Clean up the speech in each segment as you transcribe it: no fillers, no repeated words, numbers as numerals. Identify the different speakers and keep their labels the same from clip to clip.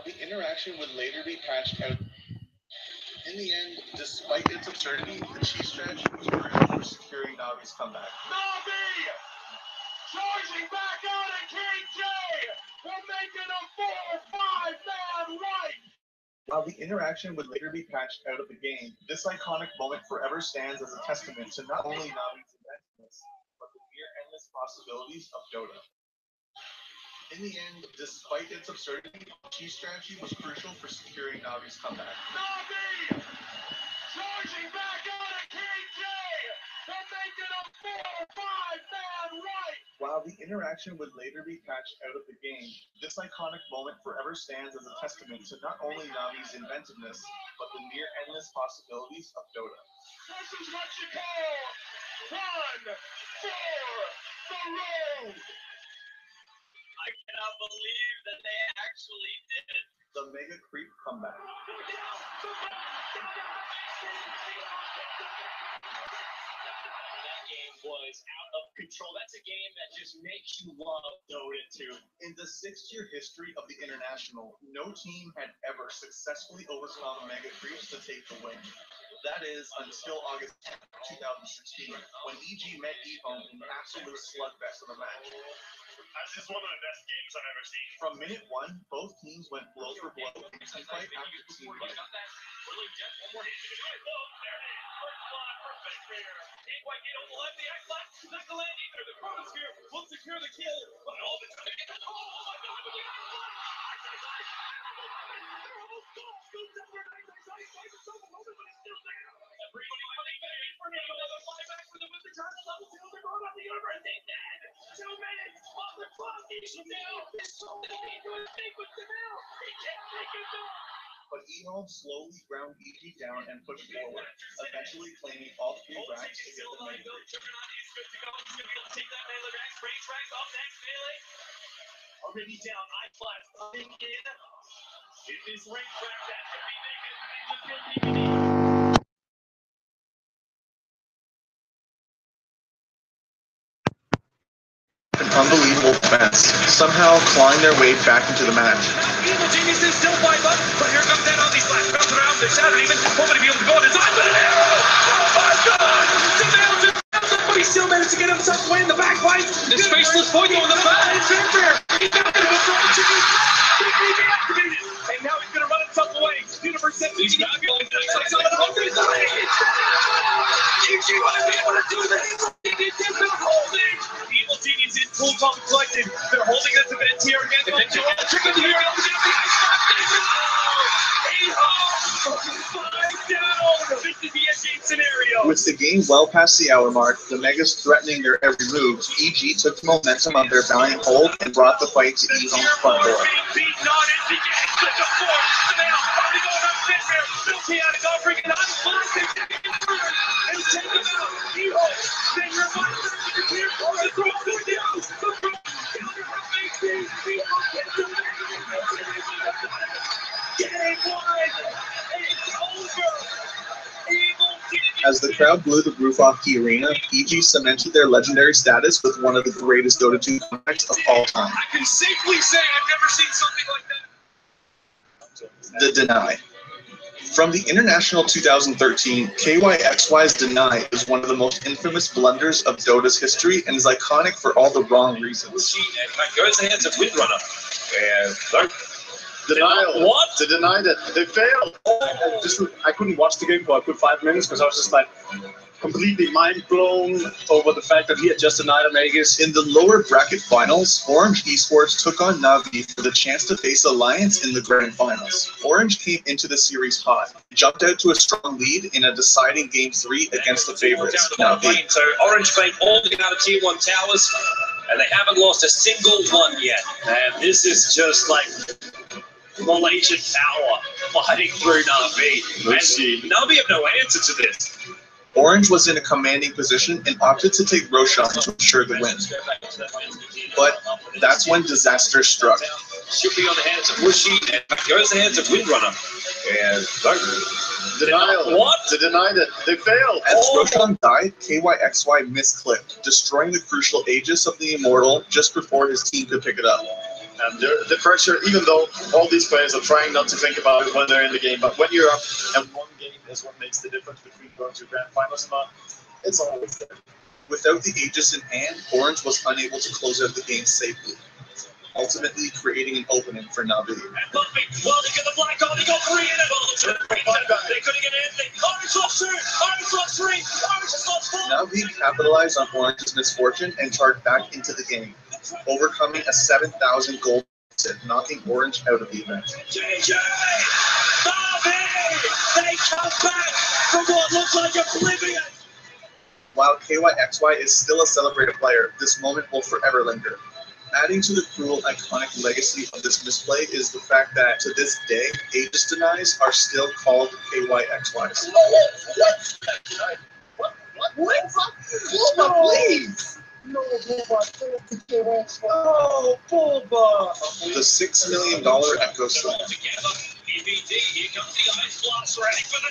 Speaker 1: The interaction would later be patched out. In the end, despite its absurdity, the cheese strategy was crucial for securing Navi's comeback.
Speaker 2: Navi! Charging back out at KJ! We're making a 4-5-man right!
Speaker 1: While the interaction would later be patched out of the game, this iconic moment forever stands as a testament to not only Navi's inventiveness, but the mere endless possibilities of Dota. In the end, despite its absurdity, cheese strategy was crucial for securing Navi's comeback.
Speaker 2: Navi! Charging back out at KJ! We're making a 4-5-man right!
Speaker 1: While the interaction would later be patched out of the game, this iconic moment forever stands as a testament to not only Navi's inventiveness, but the mere endless possibilities of Dota.
Speaker 2: This is what you call 1 for the road!
Speaker 3: I cannot believe that they actually did it.
Speaker 1: The Mega Creep comeback.
Speaker 3: That game was out of control. That's a game that just makes you love Dota 2.
Speaker 1: In the 6-year history of the International, no team had ever successfully overcome Mega Creeps to take the win. That is, until August 2016, when EG met EHOME in an absolute slugfest of a match.
Speaker 2: This is one of the best games I've ever seen.
Speaker 1: From minute one, both teams went blow for blow, team fight after team fight.
Speaker 3: Really just one more hit to do it. Oh, there it is. First spot, perfect there. White Gate on the left, the X left, not gonna land either. The Chronosphere will secure the kill, but all the time. Oh my God, with the X left. Everybody running back for now. Another flyback for the Wizard Turtle level 2. They're going on the over and they dead. 2 minutes on the clock. Chanel is so many good things with Chanel. He can't take it down.
Speaker 1: But EHOME slowly ground EG down and pushed forward, eventually claiming all 3 racks to get the Mega Creep.
Speaker 3: Juggernaut is good to go. He's going to be able to take that melee back. Range tracks off next melee. Already down. I-Class coming in. It is range track that could be naked.
Speaker 1: An unbelievable defense, somehow clawing their way back into the match.
Speaker 3: Evil Genius is still 5 up, but here comes that on these flash bounce around. They're shattered even. Hoping to be able to go on his eye, but an arrow! Oh my God! But he still managed to get himself away in the back fight. This faceless boy going the back. He's not going to go for it. Deactivated. And now he's going to run himself away. Universe 7. He's not going to do this. EG want to be able to do this. They're holding. Evil Genius is full tongue collected. They're holding this event here again. Trick of the year. Scenario.
Speaker 1: With the game well past the hour mark, the Megas threatening their every move, EG took the momentum of their valiant hold and brought the fight to EHOME's front door. As the crowd blew the roof off the arena, EG cemented their legendary status with one of the greatest Dota 2 comebacks of all time.
Speaker 3: I can safely say I've never seen something like that.
Speaker 1: The Deny. From the International 2013, KYXY's Deny is one of the most infamous blunders of Dota's history and is iconic for all the wrong reasons.
Speaker 3: Goes the hands of Windrunner. And
Speaker 4: Denial.
Speaker 3: What?
Speaker 4: To deny that they failed. I couldn't watch the game for a good 5 minutes because I was just like completely mind blown over the fact that he had just denied a Magus.
Speaker 1: In the lower bracket finals, Orange Esports took on Navi for the chance to face Alliance in the grand finals. Orange came into the series hot, jumped out to a strong lead in a deciding Game 3 against the favorites, Navi.
Speaker 3: So Orange played all the out of Tier 1 towers, and they haven't lost a single one yet. And this is just like Malaysian power fighting through Navi.
Speaker 4: Let's see.
Speaker 3: Navi have no answer to this.
Speaker 1: Orange was in a commanding position and opted to take Roshan to ensure the win. But that's when disaster struck.
Speaker 3: Should be on the hands of Wushi, and goes the hands of Windrunner. And
Speaker 4: Denial.
Speaker 3: What?
Speaker 4: To deny that they failed.
Speaker 1: As Roshan died, KYXY misclicked, destroying the crucial Aegis of the Immortal just before his team could pick it up.
Speaker 4: And the pressure, even though all these players are trying not to think about it when they're in the game, but when you're up and one game is what makes the difference between going to grand finals or not, it's always there.
Speaker 1: Without the Aegis in hand, Orange was unable to close out the game safely, ultimately creating an opening for Na'Vi.
Speaker 3: And Bumpy, well, they get the black on, they go 3 in it. They couldn't get anything. Orange lost 2, Orange lost 3, Orange has lost 4.
Speaker 1: Na'Vi capitalized on Orange's misfortune and charged back into the game, overcoming a 7,000 gold deficit, knocking Orange out of the event.
Speaker 3: JJ! Na'Vi! They come back from what looks like oblivion.
Speaker 1: While KYXY is still a celebrated player, this moment will forever linger. Adding to the cruel, iconic legacy of this misplay is the fact that, to this day, Aegis denies are still called KYXYs.
Speaker 2: Bulba, please! No, Bulba, oh, Bulba!
Speaker 1: The $6 million Echo Slam.
Speaker 3: Together, EBD, here comes the ice blast, ready for the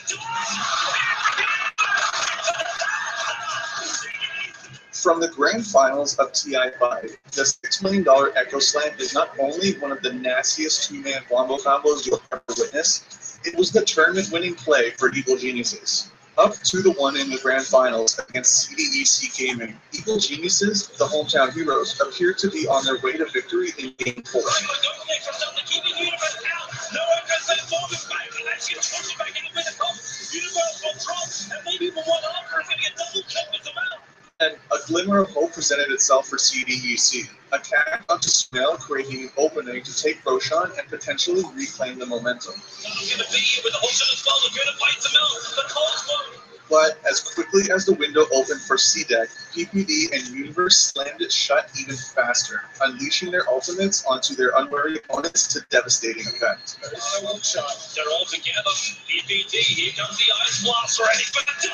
Speaker 1: From the grand finals of TI5, the $6 million Echo Slam is not only one of the nastiest two-man wombo combos you'll ever witness, it was the tournament-winning play for Evil Geniuses. Up 2-1 in the grand finals against CDEC Gaming, Evil Geniuses, the hometown heroes, appeared to be on their way to victory in Game 4. And a glimmer of hope presented itself for CDEC. Attack onto Smell, creating an opening to take Roshan and potentially reclaim the momentum. But as quickly as the window opened for C-Deck, PPD and Universe slammed it shut even faster, unleashing their ultimates onto their unwary opponents to devastating effect.
Speaker 3: They're all together. PPD, here comes the ice blast, ready for the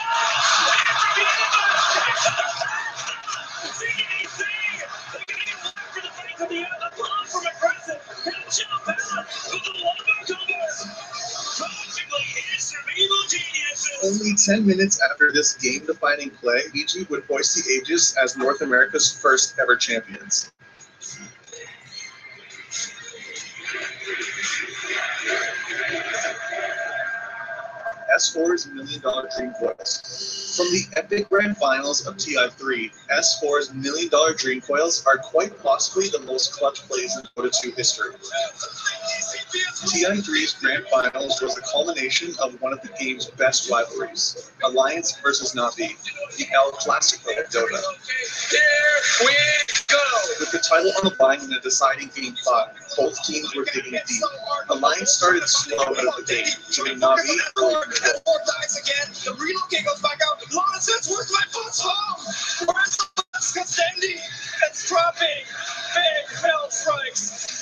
Speaker 1: Only 10 minutes after this game-defining play, EG would hoist the Aegis as North America's first ever champions. S4's $1 Million Dream Coils. From the epic grand finals of TI3, S4's $1 Million Dream Coils are quite possibly the most clutch plays in Dota 2 history. TI3's grand finals was the culmination of one of the game's best rivalries, Alliance versus Na'Vi, the El Clasico of Dota.
Speaker 3: Here we go!
Speaker 1: With the title on the line in the deciding Game 5, both teams were digging deep. Alliance started slow out of the gate, giving Na'Vi
Speaker 2: The relocate goes back out. Lawrence says, where's my foot's home? Where's Costendi? It's dropping. Big hell strikes.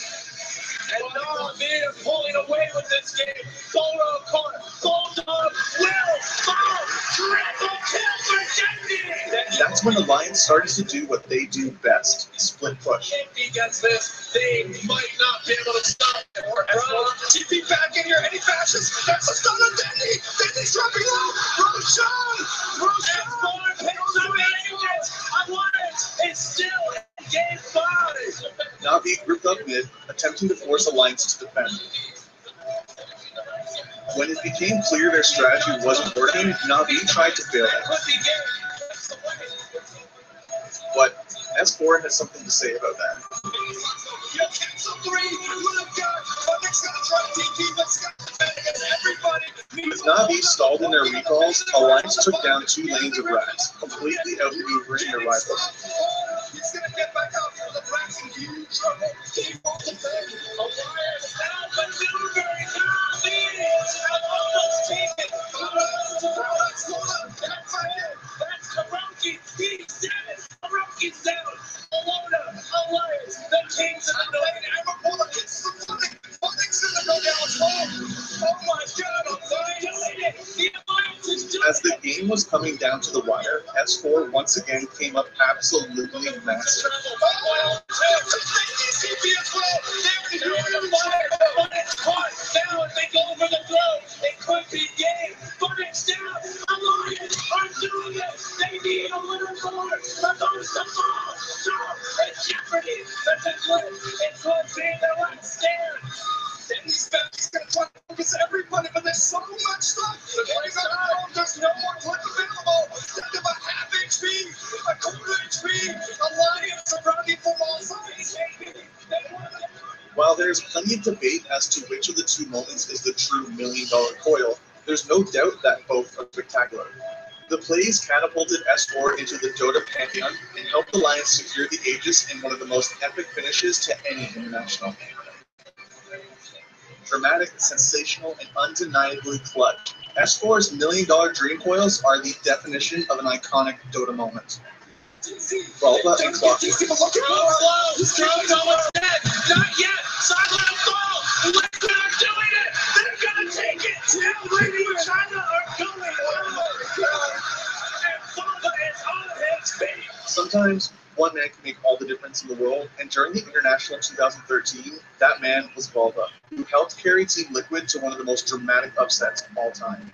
Speaker 2: And Na'Vi is pulling away with this game. Photo corner. Bulldog will fall. Triple kill for Dendi.
Speaker 1: That's when Alliance started to do what they do best, split push.
Speaker 2: If he gets this, they might not be able to stop it. TP back in here, any fashions. That's a stun on Dendi. Dendi's dropping low. Roshan picks up the Alliance is still in Game 5.
Speaker 1: Na'Vi grouped up mid, attempting to force Alliance to defend. When it became clear their strategy wasn't working, Na'Vi tried to bail out. But S4 has something to say about that. With Na'Vi stalled in their recalls, Alliance took down 2 lanes of racks, completely outmaneuvering their rivals.
Speaker 2: He's gonna get back out for the racks in huge trouble. He won't defend. Alliance outmaneuvering Na'Vi have almost taken. That's Karoki. He's dead. Karoki's down. Alona, Alliance, the kings of the night. Evermore gets the footing. Footing's in the no-down. Oh my God, Alliance. The Alliance is done.
Speaker 1: As the game was coming down to the wire, S4 once again came up absolutely massive.
Speaker 3: It could be game, but it's down. Alliance are doing it. They need a little more. It's jeopardy. That's a glitch. It could be the
Speaker 2: but there's so much stuff. The players on the phone, there's no more clip available. Think of a half HP, a quarter HP, alliance surrounding from all sides.
Speaker 1: While there's plenty of debate as to which of the two moments is the true $1 million coil, there's no doubt that both are spectacular. The plays catapulted S4 into the Dota pantheon and helped the Lions secure the Aegis in one of the most epic finishes to any international. Dramatic, sensational, and undeniably clutch, S4's $1 million dream coils are the definition of an iconic Dota moment. Bulba and Clockwork.
Speaker 3: Stroke's almost dead. Not yet. Silent fall. Liquid are doing it. They're gonna take it. And Lady China are going. And Bulba is on his feet.
Speaker 1: Sometimes one man can make all the difference in the world, and during the International 2013, that man was Bulba, who helped carry Team Liquid to one of the most dramatic upsets of all time.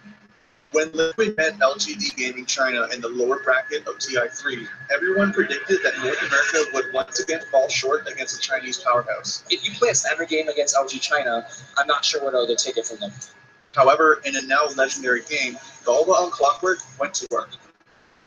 Speaker 1: When Liquid met LGD Gaming China in the lower bracket of TI3, everyone predicted that North America would once again fall short against a Chinese powerhouse.
Speaker 5: If you play a standard game against LG China, I'm not sure what other take it from them.
Speaker 1: However, in a now legendary game, Bulba on Clockwork went to work,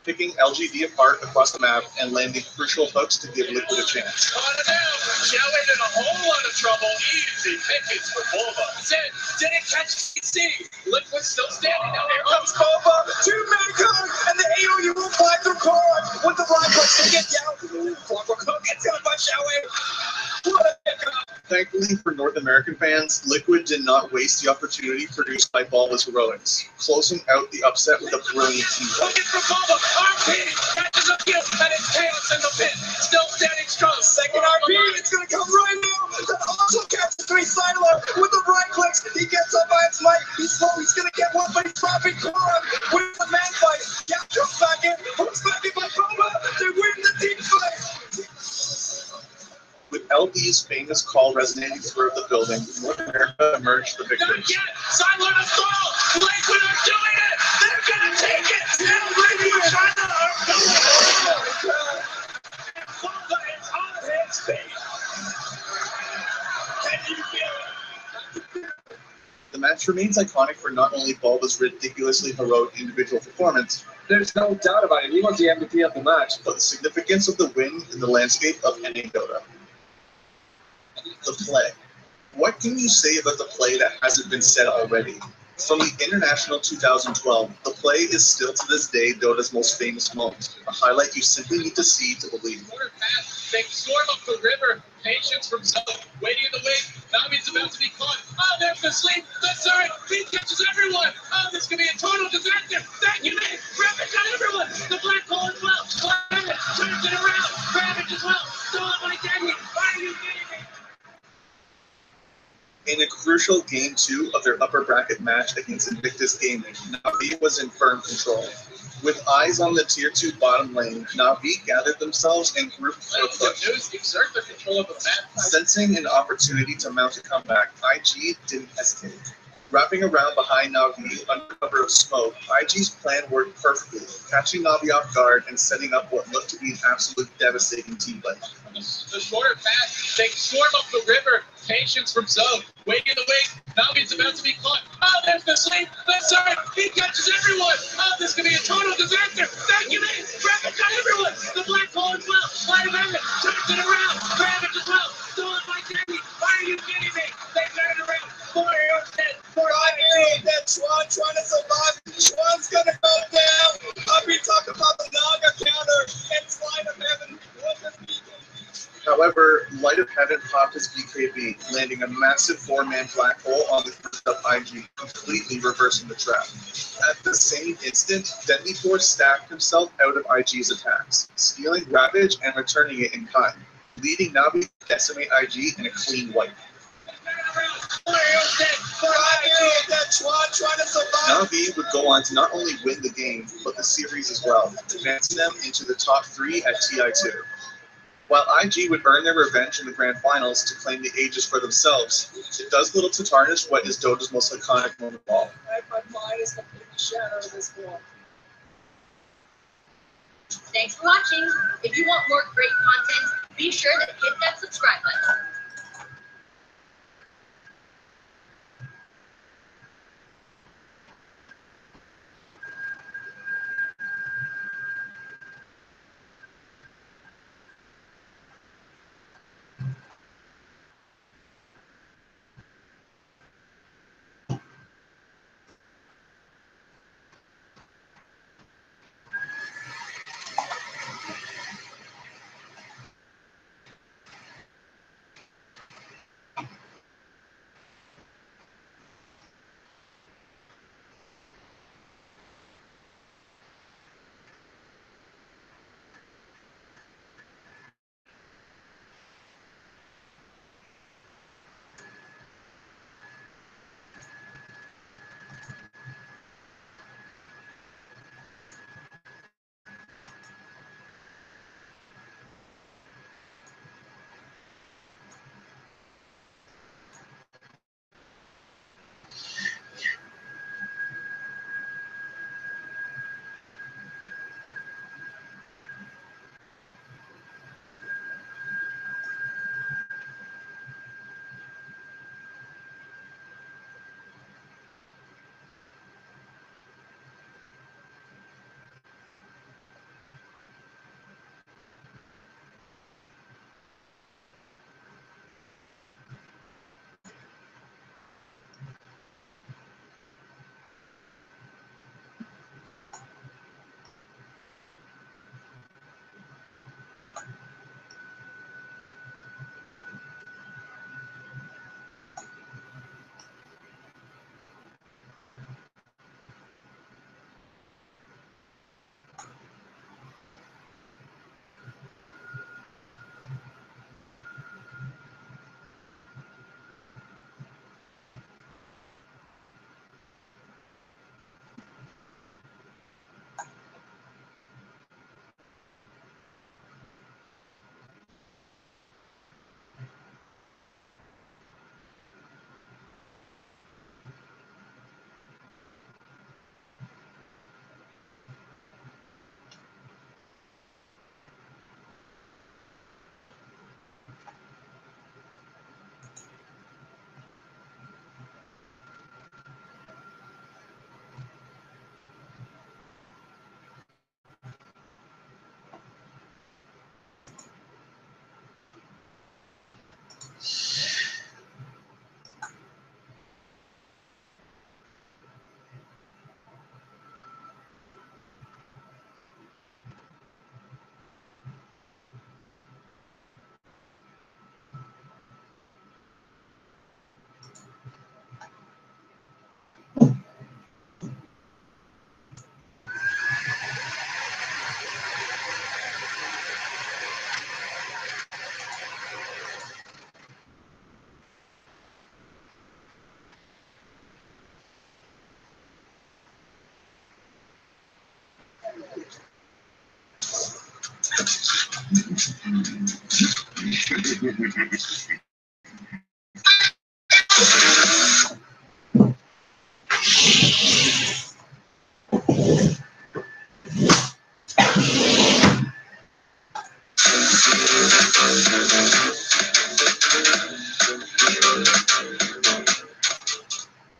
Speaker 1: picking LGD apart across the map and landing crucial hooks to give Liquid a chance.
Speaker 3: Xiaowei in a whole lot of trouble. Easy pickings for Bulba. Zed didn't catch C. Liquid still standing down
Speaker 2: Here
Speaker 3: there.
Speaker 2: comes Bulba, 2-man card, and the AOU will fly through card with the right push to get down. Clockwork hook gets out by Xiaowei. What a pickup.
Speaker 1: Thankfully for North American fans, Liquid did not waste the opportunity produced by Bulba's heroics, closing out the upset with a brilliant team play.
Speaker 3: Looking for Bulba. RP catches a kill, and it's chaos in the pit. Still standing strong.
Speaker 2: Second RP, it's gonna come right now. That also catches 3 Siler with the right clicks. He gets up by its might. He's slow, he's gonna get one, but he's dropping Koran with the man fight. Yeah, comes back in. Hooks back in by Bulba to win the team fight.
Speaker 1: With LB's famous call resonating throughout the building, North America emerged the victors.
Speaker 3: Not yet. Silent assault. Liquid are doing it. They're gonna take it. And Lady China are going. And Bulba is on his feet. Can you feel it?
Speaker 1: The match remains iconic for not only Bulba's ridiculously heroic individual performance,
Speaker 5: There's no doubt about it. He was the MVP of the match.
Speaker 1: but the significance of the win in the landscape of NA Dota. The play. What can you say about the play that hasn't been said already? From the International 2012, the play is still to this day Dota's most famous moment, a highlight you simply need to see to believe.
Speaker 3: Quarter pass, they storm up the river. Patience from Zone, waiting in the wing. Navi's about to be caught. Oh, there's the sleep. That's all right. He catches everyone. Oh, this could be a total disaster. Thank you, man. Ravage got everyone. The black hole as well. Ravage turns it around. Ravage as well. Still on my Daniel. Are you kidding me?
Speaker 1: In a crucial Game 2 of their upper bracket match against Invictus Gaming, Na'Vi was in firm control. With eyes on the Tier 2 bottom lane, Na'Vi gathered themselves and grouped for a push.
Speaker 3: News exert the control of the map.
Speaker 1: Sensing an opportunity to mount a comeback, IG didn't hesitate. Wrapping around behind Na'Vi under cover of smoke, IG's plan worked perfectly, catching Na'Vi off guard and setting up what looked to be an absolute devastating team play.
Speaker 3: The shorter pass, they storm up the river. Patience from Zone, waiting in the wing. Navi's about to be caught. Oh, there's the sleep. That's all right. He catches everyone. Oh, this could be a total disaster. Thank you, man. Ravage got everyone. The black hole as well. Light of Ravage turns it around. Ravage as well. Still on my Danny. Are you kidding me? They turn it around. Warrior's dead.
Speaker 2: That Schwan trying to survive. Schwan's gonna go down. I'll be talking about the Naga counter and Slide of Heaven. What the beacon?
Speaker 1: However, Light of Heaven popped his BKB, landing a massive 4-man black hole on the first up IG, completely reversing the trap. At the same instant, Deadly Force stacked himself out of IG's attacks, stealing Ravage and returning it in kind, leading Na'Vi to decimate IG in a clean wipe. Na'Vi would go on to not only win the game, but the series as well, advancing them into the top 3 at TI2. While IG would earn their revenge in the grand finals to claim the Aegis for themselves, it does little to tarnish what is Dota's most iconic moment of all.
Speaker 2: My mind is completely shattered at this point.
Speaker 6: Thanks for watching. If you want more great content, be sure to hit that subscribe button.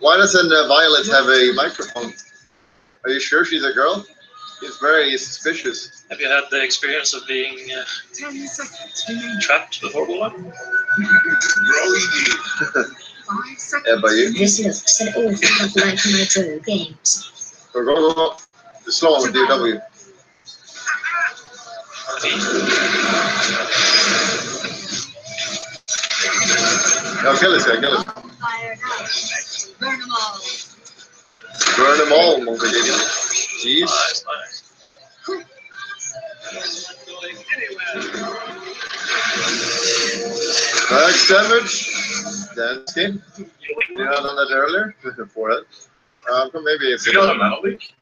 Speaker 7: Why doesn't Violet have a microphone? Are you sure she's a girl? It's very suspicious.
Speaker 3: Have you had the experience of being
Speaker 6: 10 seconds remaining.
Speaker 3: trapped before one?
Speaker 6: 5 seconds.
Speaker 7: Yeah, but you.
Speaker 6: This looks an awful lot like Metro games.
Speaker 7: Go. The slow one with DW. No, kill this guy, kill him.
Speaker 6: Fire now. Burn them all.
Speaker 7: Burn them all, monkey idiot. Jeez.
Speaker 3: Nice.
Speaker 7: Max damage. That's game. You had done that earlier? Forehead. Maybe if
Speaker 4: You got a metal leak?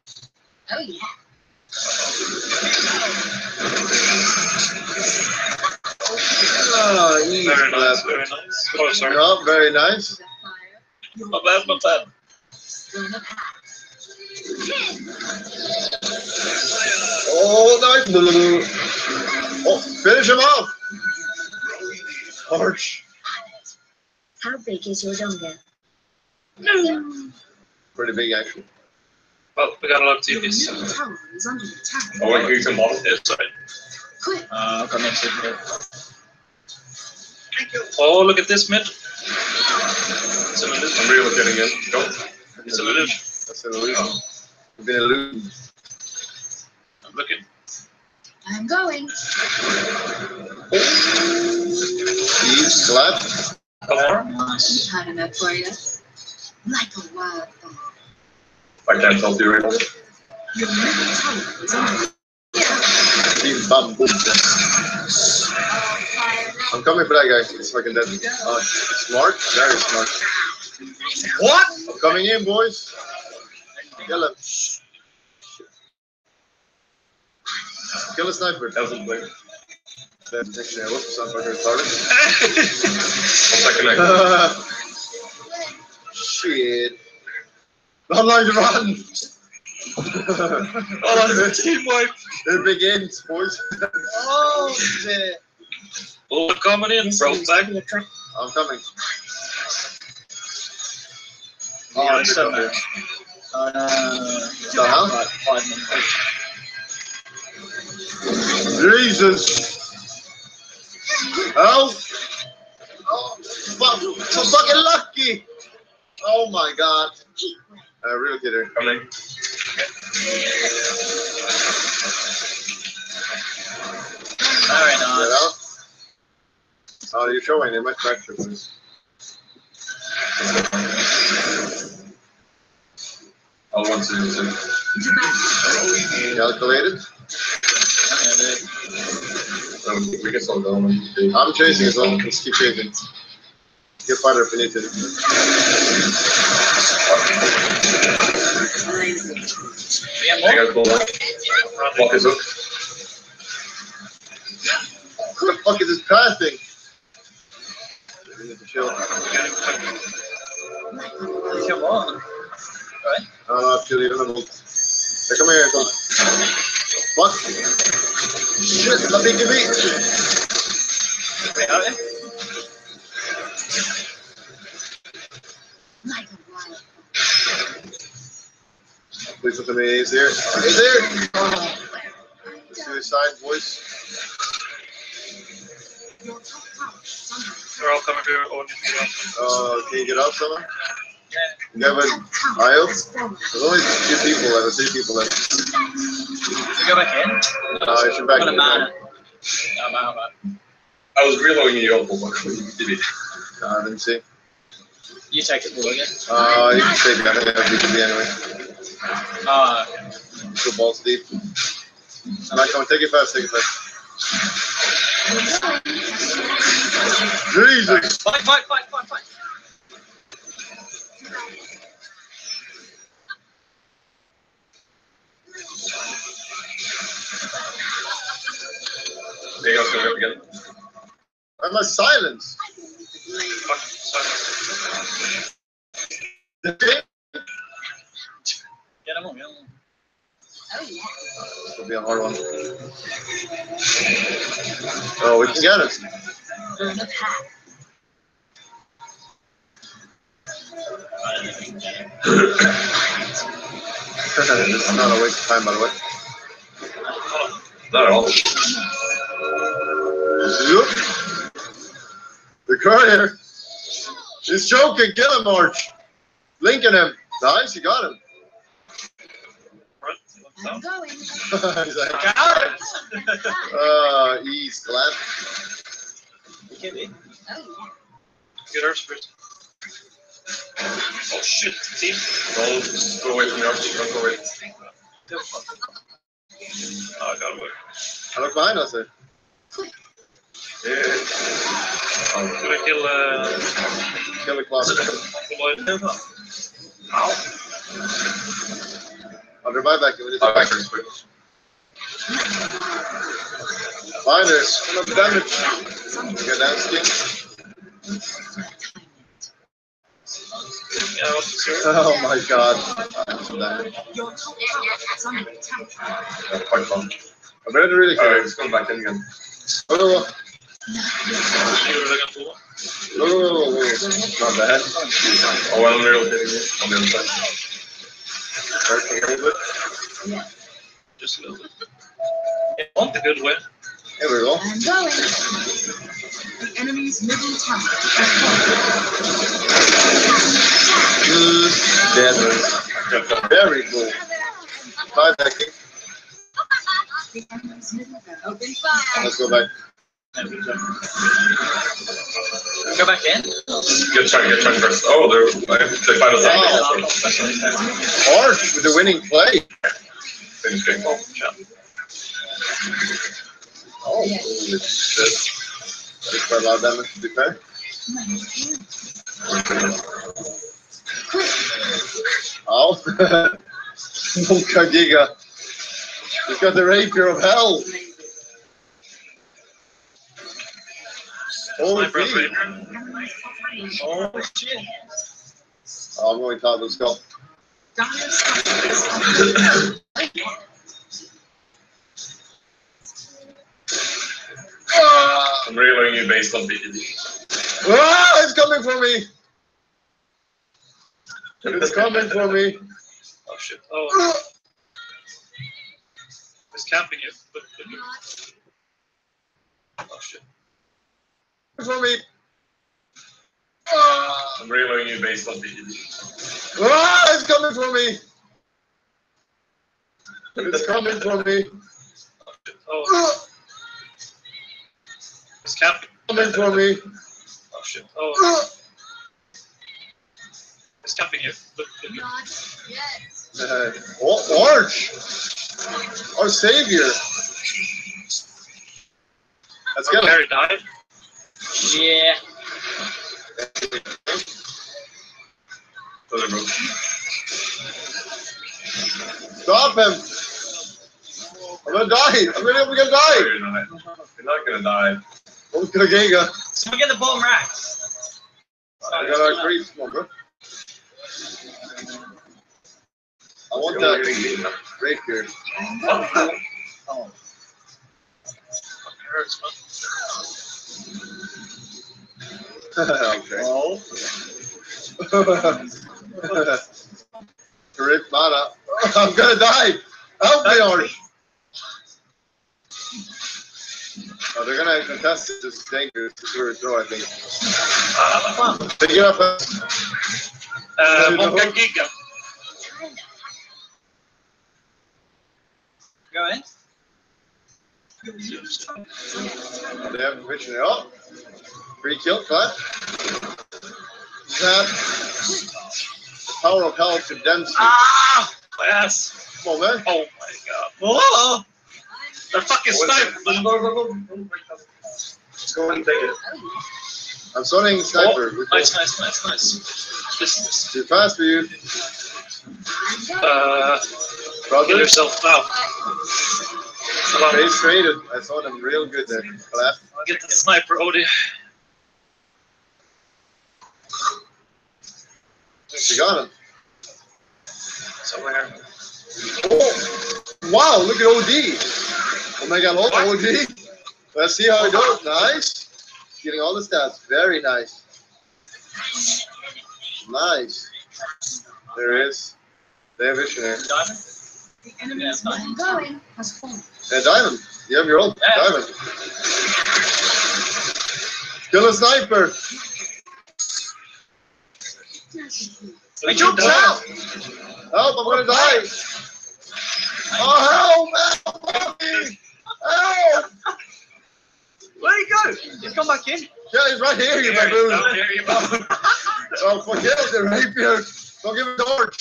Speaker 6: Oh, yeah.
Speaker 7: Oh, easy
Speaker 3: Very nice,
Speaker 7: clap.
Speaker 3: very nice. Oh, sorry.
Speaker 7: No, very nice.
Speaker 6: The fire.
Speaker 3: Not bad, not bad.
Speaker 6: Burn a pack.
Speaker 7: Oh, nice. Oh, finish him off. Harsh.
Speaker 6: How big is your donga?
Speaker 7: Pretty big, actually.
Speaker 3: Well, we got a lot of
Speaker 6: Your
Speaker 3: TPs.
Speaker 6: middle tower is under attack.
Speaker 4: Oh, like you can model
Speaker 3: Yeah, sorry.
Speaker 6: Quick.
Speaker 5: Come next to me.
Speaker 3: Oh, look at this mid. It's an illusion.
Speaker 4: I'm really getting in. Go.
Speaker 3: It's an illusion.
Speaker 7: That's an illusion. You've been illusioned.
Speaker 3: I'm looking.
Speaker 6: I'm going.
Speaker 7: Deep slap.
Speaker 5: Nice.
Speaker 6: Had enough for you. Like a wild dog.
Speaker 4: I can't help you right now.
Speaker 6: Your middle tower is under
Speaker 7: Deep bum boom.
Speaker 6: fire.
Speaker 7: I'm coming for that guy. He's fucking dead. Smart. Very smart.
Speaker 4: What?
Speaker 7: I'm coming in, boys. Kill him. Kill a sniper.
Speaker 4: That was a blink.
Speaker 7: That's actually, whoops, I'm fucking sorry.
Speaker 4: I'll second
Speaker 7: Shit. I'm like, run.
Speaker 3: Oh, that's a team wipe.
Speaker 7: It begins, boys.
Speaker 5: Oh, shit.
Speaker 3: Oh, coming in,
Speaker 6: This
Speaker 3: bro.
Speaker 6: seems
Speaker 3: Back.
Speaker 6: to be a trap.
Speaker 7: I'm coming.
Speaker 5: Oh, it's so bad.
Speaker 7: Uh-huh.
Speaker 5: Like 5 minutes.
Speaker 7: Jesus. Help. Oh, fuck. So fucking lucky. Oh my god. Real kidder.
Speaker 4: Coming.
Speaker 5: Very
Speaker 7: Get
Speaker 5: nice.
Speaker 7: out. Oh, you're showing it. My fracture, please.
Speaker 4: I'll want to.
Speaker 7: Calculated.
Speaker 4: We can slow down.
Speaker 7: I'm chasing as well. Let's keep chasing. Get fighter if you need to.
Speaker 4: I gotta pull up. Walk his hook.
Speaker 7: What the fuck is this passing? We need to chill.
Speaker 5: Come on.
Speaker 7: Chill, you don't know. Hey, come here, come. What? Shit, let me give me.
Speaker 6: Like a wild
Speaker 7: Please listen to me. He's here. He's here. Let's do this side, boys.
Speaker 6: Your top tower is under attack.
Speaker 3: They're all coming to your own.
Speaker 7: Can you get up, someone?
Speaker 6: Your
Speaker 7: Gavin,
Speaker 6: top tower
Speaker 7: Io?
Speaker 6: has fallen.
Speaker 7: There's only 2 people left. 3 people left.
Speaker 5: You go back in?
Speaker 7: You should back
Speaker 5: I'm
Speaker 7: in.
Speaker 5: gonna man it. I'm out.
Speaker 4: I was reloading you up, but you did it.
Speaker 7: I didn't see.
Speaker 5: You take it, will you?
Speaker 7: You can take it. I think that'd be good anyway.
Speaker 5: Ah,
Speaker 7: 2 balls deep. Alright, come on, take it fast, take it fast. Jesus!
Speaker 5: fight.
Speaker 8: Diego's going up again.
Speaker 7: Why am I silence?
Speaker 3: Fuck, sorry. Get him on, get him on.
Speaker 6: Oh yeah.
Speaker 7: This will be a hard one. Oh, we can get it.
Speaker 6: Burn the pack.
Speaker 7: This is not a waste of time, by the way.
Speaker 8: Not at all.
Speaker 7: Zoop. The courier. He's choking. Kill him, March. Linking him. Nice, you got him.
Speaker 6: I'm going.
Speaker 7: He's like, he's glad.
Speaker 3: You can't be.
Speaker 6: Oh yeah.
Speaker 3: Get ours first. Oh shit, see?
Speaker 8: Don't go away from the arch. Don't go away.
Speaker 3: Oh, I got away.
Speaker 7: I look behind us there.
Speaker 8: Yeah.
Speaker 3: Gonna
Speaker 7: Kill the closet.
Speaker 3: Ow.
Speaker 7: I'll revive back in a
Speaker 8: I'll back
Speaker 7: minute.
Speaker 8: quick.
Speaker 7: Binders. Enough damage. Get that skin.
Speaker 3: Yeah, what's the
Speaker 7: Oh my god. I'm so down.
Speaker 8: Quite fun.
Speaker 7: I'm ready to really kill
Speaker 8: Alright,
Speaker 7: him.
Speaker 8: let's go back in again.
Speaker 7: Oh, not bad.
Speaker 8: Oh, well, they're hitting me on the other side.
Speaker 7: Hurting a little bit.
Speaker 3: Just a little bit. It won't a good win.
Speaker 7: Here we go.
Speaker 6: I'm going. The enemy's middle tower.
Speaker 7: Dead. Very cool. Bye, Becky.
Speaker 6: The enemy's middle tower. Open fire.
Speaker 7: Let's go back.
Speaker 3: Go back in.
Speaker 8: Get trying first. Oh, they find us out.
Speaker 7: Harsh with the winning play.
Speaker 8: Things going well.
Speaker 7: Oh, holy shit. That's quite a lot of damage to be fair. Oh. Mocha Giga. He's got the rapier of hell. Holy feet.
Speaker 3: Oh shit.
Speaker 7: Oh, I'm going top. Let's go.
Speaker 8: I'm reloading you based on BTD.
Speaker 7: Ah, it's coming for me. It's coming for me.
Speaker 3: Oh shit. Oh. It's camping you. Oh shit.
Speaker 7: For me.
Speaker 8: I'm reloading you based on BTD.
Speaker 7: Ah, it's coming for me. It's coming for me.
Speaker 3: Oh. It's camping.
Speaker 7: Coming for me.
Speaker 3: Oh shit. Oh. It's camping you.
Speaker 6: Not yet.
Speaker 7: Oh, Arch. Our savior. Let's
Speaker 3: Oh,
Speaker 7: go.
Speaker 3: Harry died. Yeah.
Speaker 7: Stop him. I'm gonna die. I'm gonna die.
Speaker 8: You're not gonna die.
Speaker 7: Oh, Giga.
Speaker 3: Someone get the bone racks.
Speaker 7: I got our creep smoker. I want that rapier.
Speaker 3: Oh. Hurts,
Speaker 7: Okay.
Speaker 3: Oh.
Speaker 7: Rip mana. I'm gonna die. Help me, Arch. Oh, they're gonna contest it. This is dangerous. This is where it's throw, I think. Pick it up.
Speaker 3: Mocha Giga. Go in.
Speaker 7: They have vision it up. Free kill, cut. That the power of hell condemns you.
Speaker 3: Ah! My ass.
Speaker 7: Come on, man.
Speaker 3: Oh my god. Oh! The fucking sniper.
Speaker 8: Let's go and take it.
Speaker 7: I'm starting sniper.
Speaker 3: Oh, nice. This.
Speaker 7: Too fast for you.
Speaker 3: Kill yourself now.
Speaker 7: They traded. I saw them real good there. Left.
Speaker 3: I'll get the sniper, Odie.
Speaker 7: You got him.
Speaker 3: Somewhere.
Speaker 7: Oh, wow, look at OD. Omega Low, OD. Let's see how it goes. Nice. Getting all the stats. Very nice. Nice. There is. They're visionary.
Speaker 6: The enemy's one going has fallen.
Speaker 7: Yeah, Diamond. You have your own Diamond. Kill a sniper.
Speaker 3: I jumped out!
Speaker 7: Help, I'm gonna die. Oh, help, help me. Help.
Speaker 3: Where'd he go? He's come back in.
Speaker 7: Yeah, he's right here, you
Speaker 3: There
Speaker 7: baboon.
Speaker 3: you go.
Speaker 7: Oh, forget the rapier. Don't give him the arch.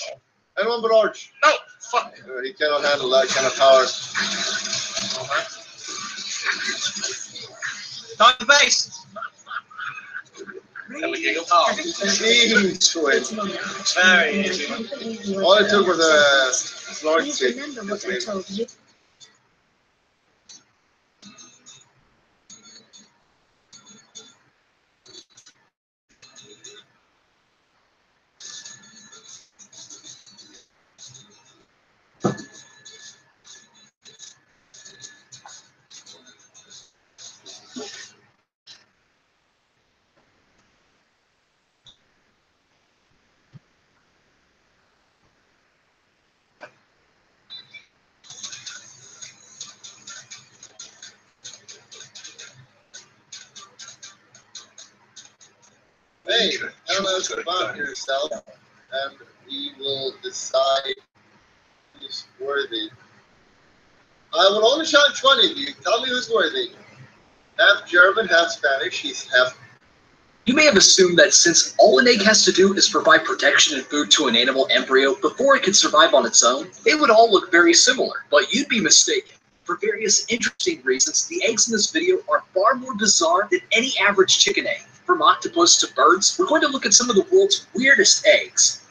Speaker 7: Anyone but arch.
Speaker 3: No, fuck.
Speaker 7: He cannot handle that kind of power.
Speaker 3: Not the base. There we go. Oh,
Speaker 7: Into it.
Speaker 3: very easy.
Speaker 7: All it took was a smart
Speaker 6: Please
Speaker 7: stick.
Speaker 6: remember what I told you.
Speaker 7: Hey, tell us about yourself, and we will decide who's worthy. I will only shout 20 of you. Tell me who's worthy. Half German, half Spanish. He's half.
Speaker 5: You may have assumed that since all an egg has to do is provide protection and food to an animal embryo before it can survive on its own, they would all look very similar, but you'd be mistaken. For various interesting reasons, the eggs in this video are far more bizarre than any average chicken egg. From octopus to birds, we're going to look at some of the world's weirdest eggs.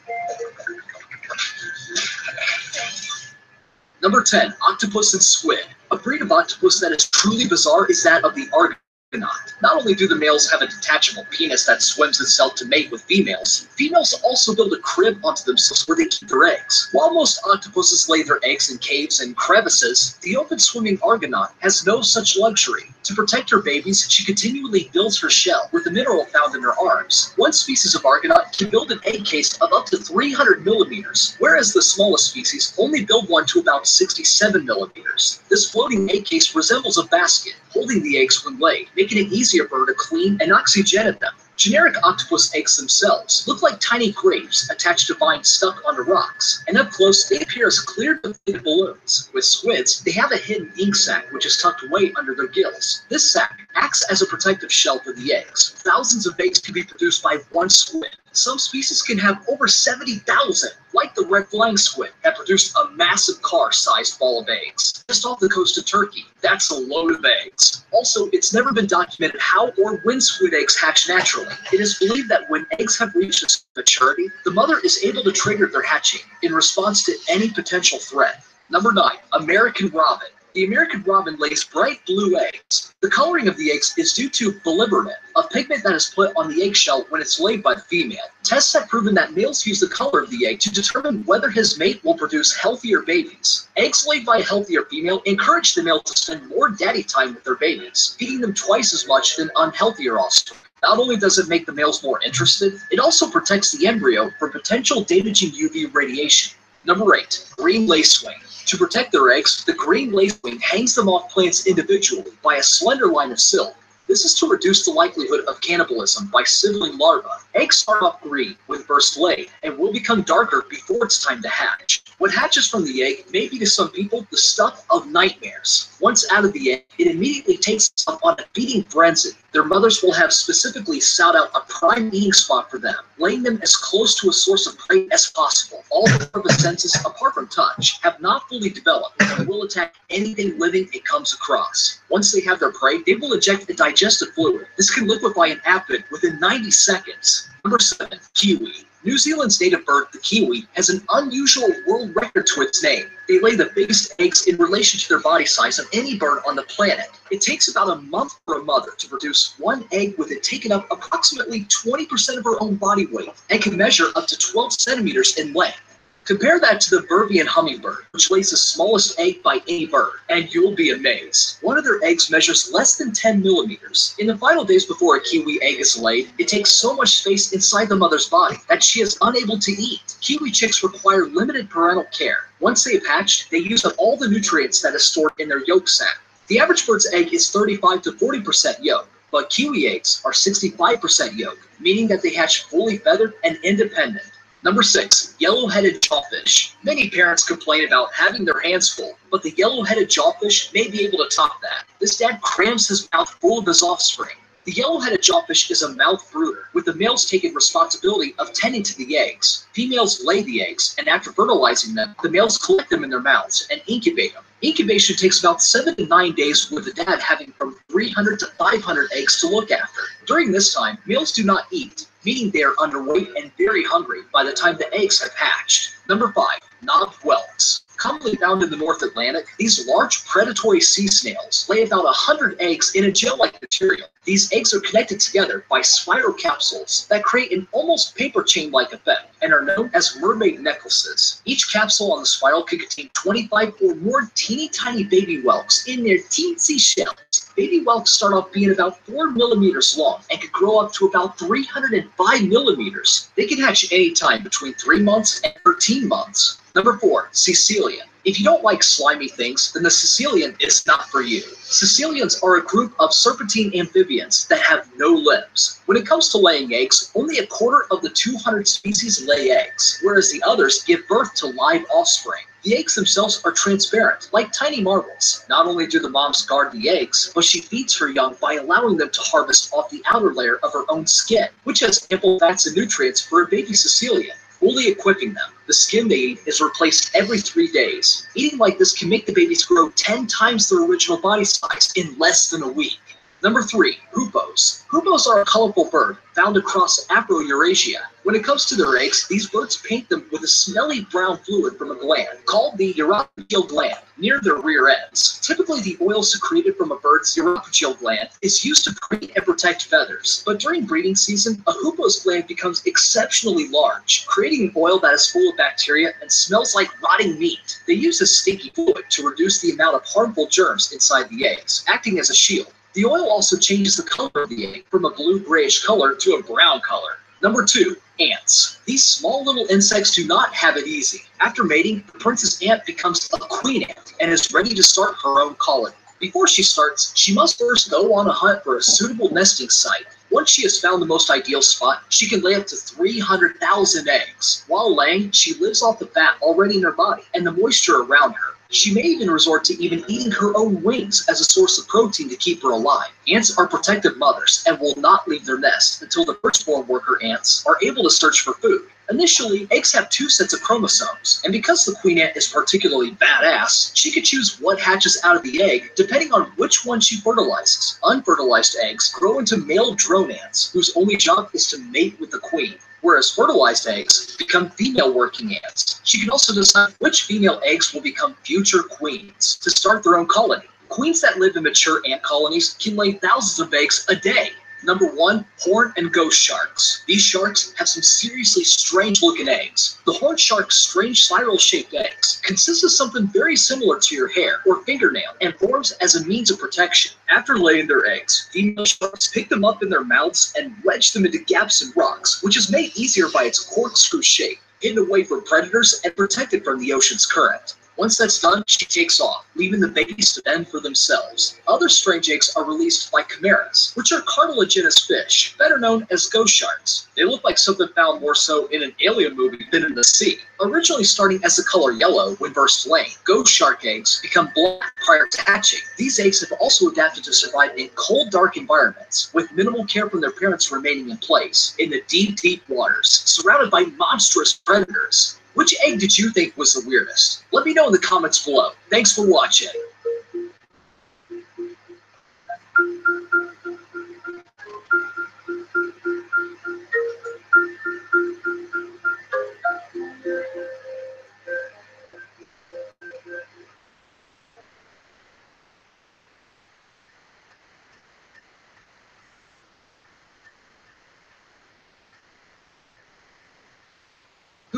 Speaker 5: Number 10, octopus and squid. A breed of octopus that is truly bizarre is that of the Argonaut. Not only do the males have a detachable penis that swims itself to mate with females, females also build a crib onto themselves where they keep their eggs. While most octopuses lay their eggs in caves and crevices, the open-swimming Argonaut has no such luxury. To protect her babies, she continually builds her shell with the mineral found in her arms. One species of Argonaut can build an egg case of up to 300 millimeters, whereas the smallest species only build one to about 67 millimeters. This floating egg case resembles a basket, holding the eggs when laid, making it easier for her to clean and oxygenate them. Generic octopus eggs themselves look like tiny grapes attached to vines stuck onto rocks, and up close they appear as clear deflated balloons. With squids, they have a hidden ink sac which is tucked away under their gills. This sac acts as a protective shell for the eggs. Thousands of eggs can be produced by one squid. Some species can have over 70,000, like the red flying squid that produced a massive car-sized ball of eggs just off the coast of Turkey. That's a load of eggs. Also, it's never been documented how or when squid eggs hatch naturally. It is believed that when eggs have reached maturity, the mother is able to trigger their hatching in response to any potential threat. Number 9, American robin. The American robin lays bright blue eggs. The coloring of the eggs is due to biliverdin, a pigment that is put on the eggshell when it's laid by the female. Tests have proven that males use the color of the egg to determine whether his mate will produce healthier babies. Eggs laid by a healthier female encourage the male to spend more daddy time with their babies, feeding them twice as much than unhealthier offspring. Not only does it make the males more interested, it also protects the embryo from potential damaging UV radiation. Number 8, green lacewing. To protect their eggs, the green lacewing hangs them off plants individually by a slender line of silk. This is to reduce the likelihood of cannibalism by sibling larvae. Eggs start off green when first laid and will become darker before it's time to hatch. What hatches from the egg may be to some people the stuff of nightmares. Once out of the egg, it immediately takes up on a feeding frenzy. Their mothers will have specifically sought out a prime eating spot for them, laying them as close to a source of prey as possible. All of the senses, apart from touch, have not fully developed and will attack anything living it comes across. Once they have their prey, they will eject a digestive fluid. This can liquefy an apid within 90 seconds. Number 7, kiwi. New Zealand's native bird, the kiwi, has an unusual world record to its name. They lay the biggest eggs in relation to their body size of any bird on the planet. It takes about a month for a mother to produce one egg, with it taking up approximately 20% of her own body weight and can measure up to 12 centimeters in length. Compare that to the Burbian hummingbird, which lays the smallest egg by any bird, and you'll be amazed. One of their eggs measures less than 10 millimeters. In the final days before a kiwi egg is laid, it takes so much space inside the mother's body that she is unable to eat. Kiwi chicks require limited parental care. Once they have hatched, they use up all the nutrients that is stored in their yolk sac. The average bird's egg is 35 to 40% yolk, but kiwi eggs are 65% yolk, meaning that they hatch fully feathered and independent. Number 6, yellow-headed jawfish. Many parents complain about having their hands full, but the yellow-headed jawfish may be able to top that. This dad crams his mouth full of his offspring. The yellow-headed jawfish is a mouth brooder, with the males taking responsibility of tending to the eggs. Females lay the eggs, and after fertilizing them, the males collect them in their mouths and incubate them. Incubation takes about 7 to 9 days, with the dad having from 300 to 500 eggs to look after. During this time, males do not eat, meaning they are underweight and very hungry by the time the eggs have hatched. Number 5, knobbed whelks. Commonly found in the North Atlantic, these large predatory sea snails lay about 100 eggs in a gel-like material. These eggs are connected together by spiral capsules that create an almost paper chain-like effect and are known as mermaid necklaces. Each capsule on the spiral can contain 25 or more teeny tiny baby whelks in their teensy shells. Baby whelks start off being about 4 millimeters long and can grow up to about 305 millimeters. They can hatch any time between 3 months and 13 months. Number 4, Caecilian. If you don't like slimy things, then the Caecilian is not for you. Caecilians are a group of serpentine amphibians that have no limbs. When it comes to laying eggs, only a quarter of the 200 species lay eggs, whereas the others give birth to live offspring. The eggs themselves are transparent, like tiny marbles. Not only do the moms guard the eggs, but she feeds her young by allowing them to harvest off the outer layer of her own skin, which has ample fats and nutrients for a baby Caecilian, fully equipping them. The skin they eat is replaced every 3 days. Eating like this can make the babies grow 10 times their original body size in less than a week. Number 3, hoopoes. Hoopoes are a colorful bird found across Afro-Eurasia. When it comes to their eggs, these birds paint them with a smelly brown fluid from a gland called the uropygial gland near their rear ends. Typically, the oil secreted from a bird's uropygial gland is used to create and protect feathers. But during breeding season, a hoopoe's gland becomes exceptionally large, creating an oil that is full of bacteria and smells like rotting meat. They use this stinky fluid to reduce the amount of harmful germs inside the eggs, acting as a shield. The oil also changes the color of the egg from a blue-grayish color to a brown color. Number 2, ants. These small little insects do not have it easy. After mating, the princess ant becomes a queen ant and is ready to start her own colony. Before she starts, she must first go on a hunt for a suitable nesting site. Once she has found the most ideal spot, she can lay up to 300,000 eggs. While laying, she lives off the fat already in her body and the moisture around her. She may even resort to even eating her own wings as a source of protein to keep her alive. Ants are protective mothers and will not leave their nest until the firstborn worker ants are able to search for food. Initially, eggs have 2 sets of chromosomes, and because the queen ant is particularly badass, she can choose what hatches out of the egg depending on which one she fertilizes. Unfertilized eggs grow into male drone ants, whose only job is to mate with the queen, whereas fertilized eggs become female working ants. She can also decide which female eggs will become future queens to start their own colony. Queens that live in mature ant colonies can lay thousands of eggs a day. Number 1, horn and ghost sharks. These sharks have some seriously strange looking eggs. The horn shark's strange spiral shaped eggs consist of something very similar to your hair or fingernail and forms as a means of protection. After laying their eggs, female sharks pick them up in their mouths and wedge them into gaps in rocks, which is made easier by its corkscrew shape, hidden away from predators and protected from the ocean's current. Once that's done, she takes off, leaving the babies to fend for themselves. Other strange eggs are released by chimeras, which are cartilaginous fish, better known as ghost sharks. They look like something found more so in an alien movie than in the sea. Originally starting as the color yellow when first laying, ghost shark eggs become black prior to hatching. These eggs have also adapted to survive in cold, dark environments, with minimal care from their parents remaining in place, in the deep, deep waters, surrounded by monstrous predators. Which egg did you think was the weirdest? Let me know in the comments below. Thanks for watching.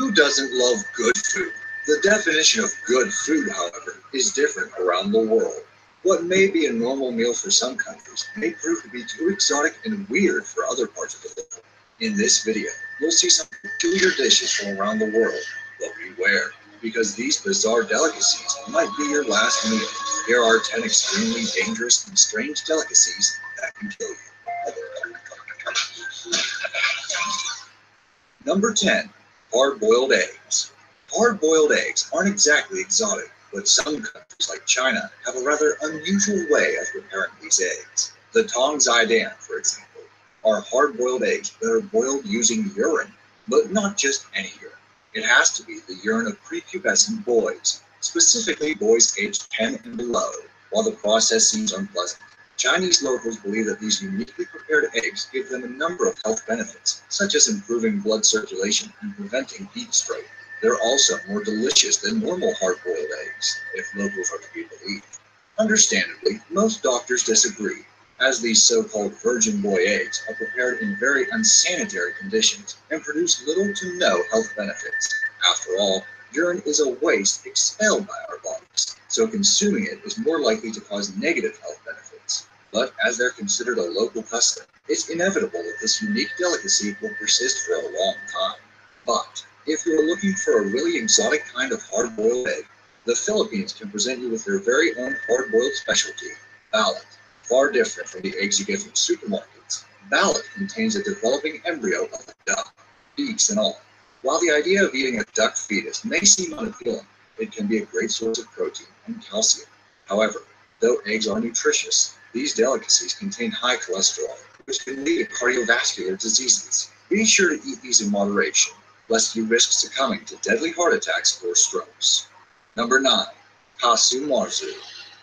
Speaker 9: Who doesn't love good food? The definition of good food, however, is different around the world. What may be a normal meal for some countries may prove to be too exotic and weird for other parts of the world. In this video, you'll see some peculiar dishes from around the world, but beware, because these bizarre delicacies might be your last meal. Here are 10 extremely dangerous and strange delicacies that can kill you. Number 10. Hard-boiled eggs. Hard-boiled eggs aren't exactly exotic, but some countries like China have a rather unusual way of preparing these eggs. The Tong Zaidan, for example, are hard-boiled eggs that are boiled using urine, but not just any urine. It has to be the urine of prepubescent boys, specifically boys aged 10 and below. While the process seems unpleasant, Chinese locals believe that these uniquely prepared eggs give them a number of health benefits, such as improving blood circulation and preventing heat stroke. They're also more delicious than normal hard-boiled eggs, if locals are to be believed. Understandably, most doctors disagree, as these so-called virgin boy eggs are prepared in very unsanitary conditions and produce little to no health benefits. After all, urine is a waste expelled by our bodies, so consuming it is more likely to cause negative health benefits. But as they're considered a local custom, it's inevitable that this unique delicacy will persist for a long time. But if you're looking for a really exotic kind of hard-boiled egg, the Philippines can present you with their very own hard-boiled specialty, ballot. Far different from the eggs you get from supermarkets, ballot contains a developing embryo of a duck, beaks and all. While the idea of eating a duck fetus may seem unappealing, it can be a great source of protein and calcium. However, though eggs are nutritious, these delicacies contain high cholesterol, which can lead to cardiovascular diseases. Be sure to eat these in moderation, lest you risk succumbing to deadly heart attacks or strokes. Number 9. Kasu Marzu.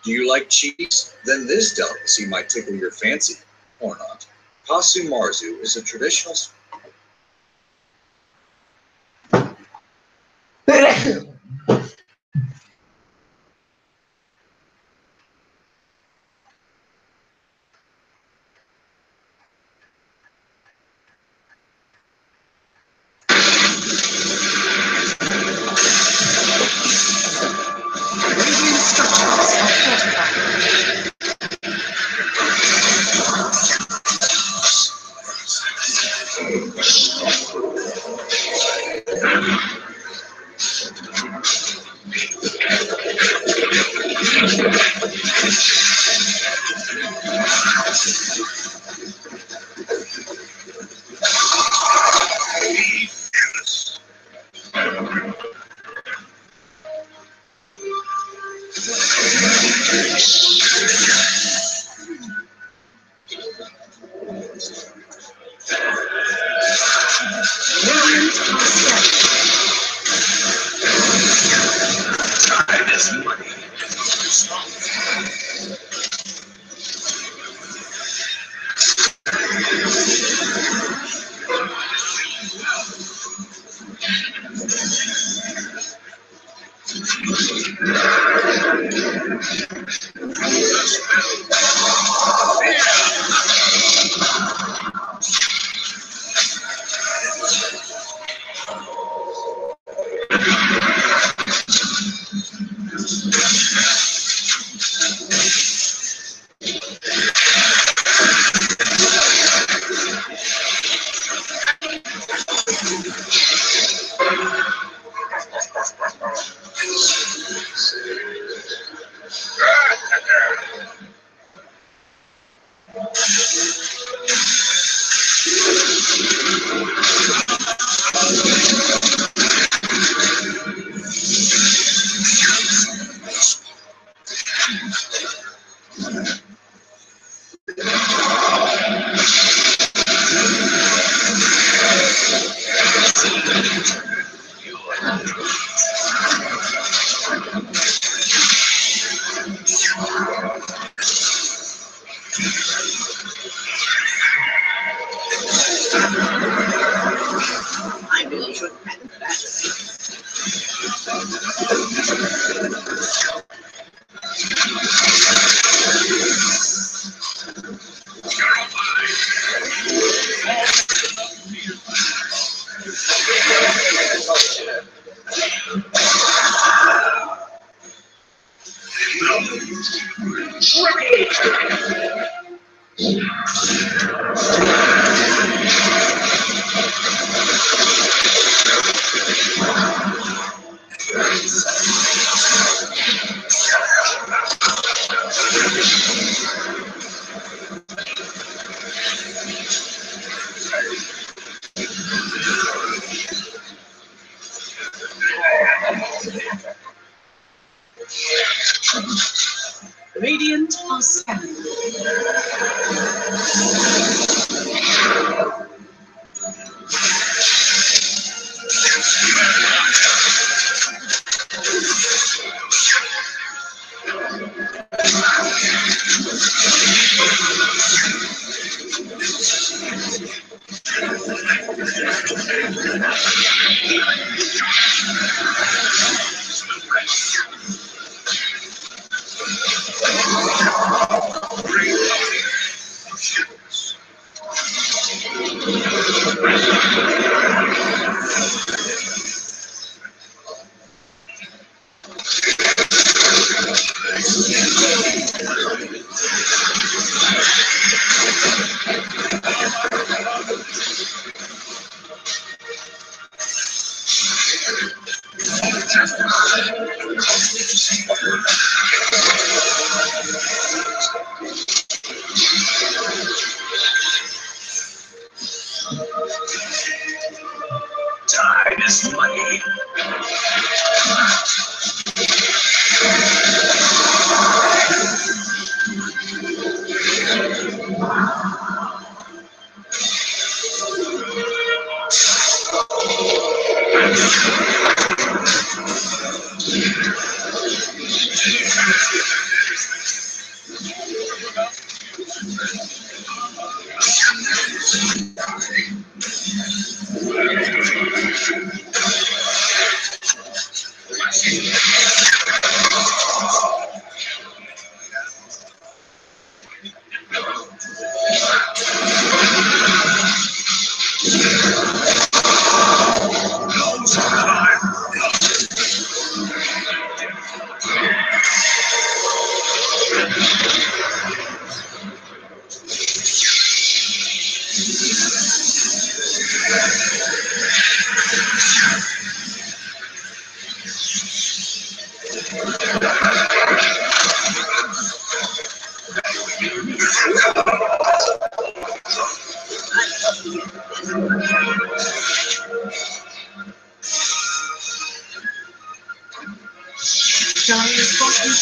Speaker 9: Do you like cheese? Then this delicacy might tickle your fancy, or not. Kasu Marzu is a traditional
Speaker 10: Radiant are scanning.
Speaker 3: Time is money.
Speaker 10: Giants bottom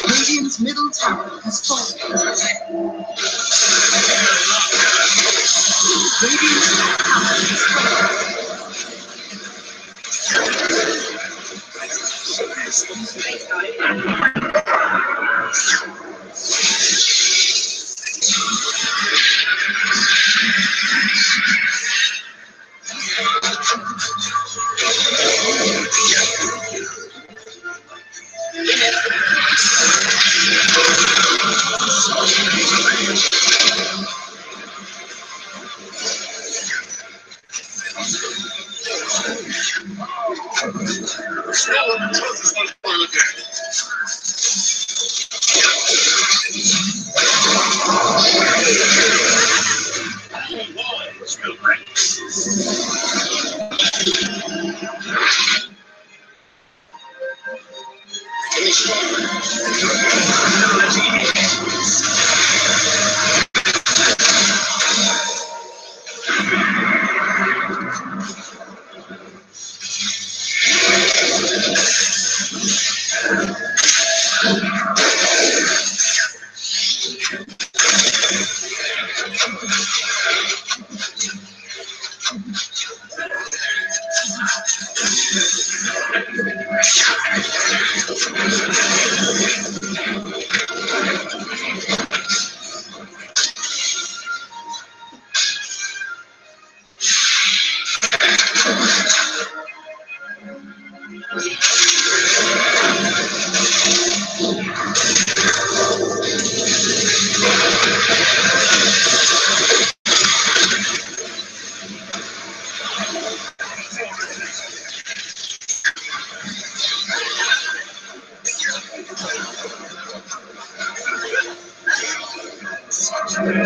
Speaker 10: Radiant's middle tower has fallen. Radiant's top tower has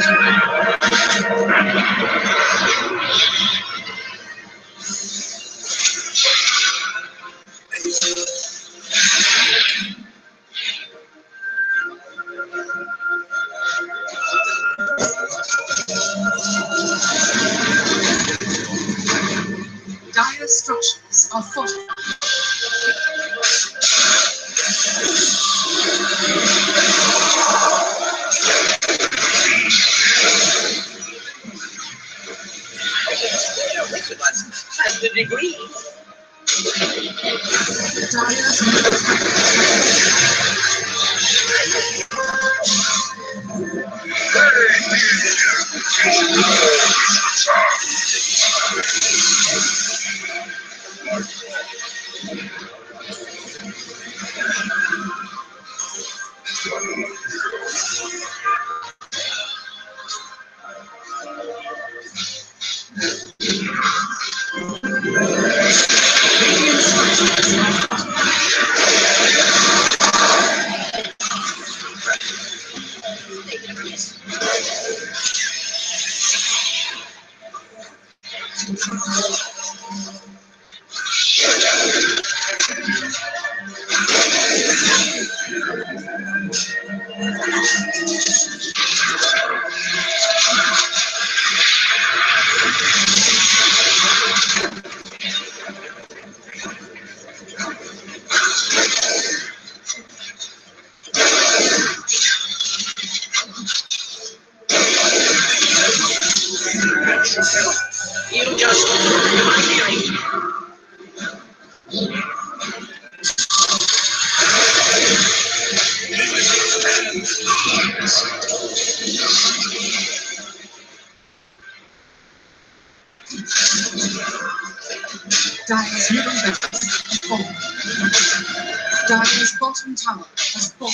Speaker 10: Dire structures are fortified.
Speaker 2: Has the degree.
Speaker 10: Dire's middle tower
Speaker 2: You just my hearing.
Speaker 10: Dire's middle barracks have fallen. Dire's bottom tower has fallen.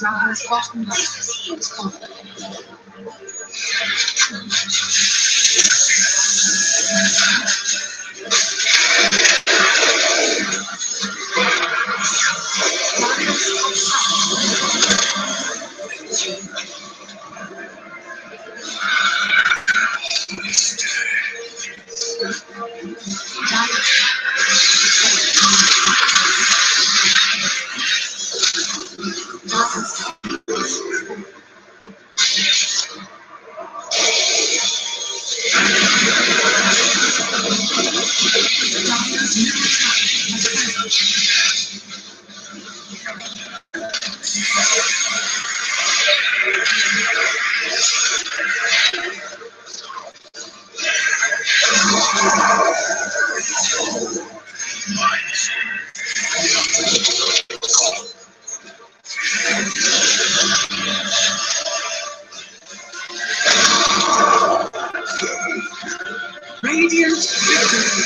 Speaker 10: Dire's bottom barracks has fallen. Radiant victory.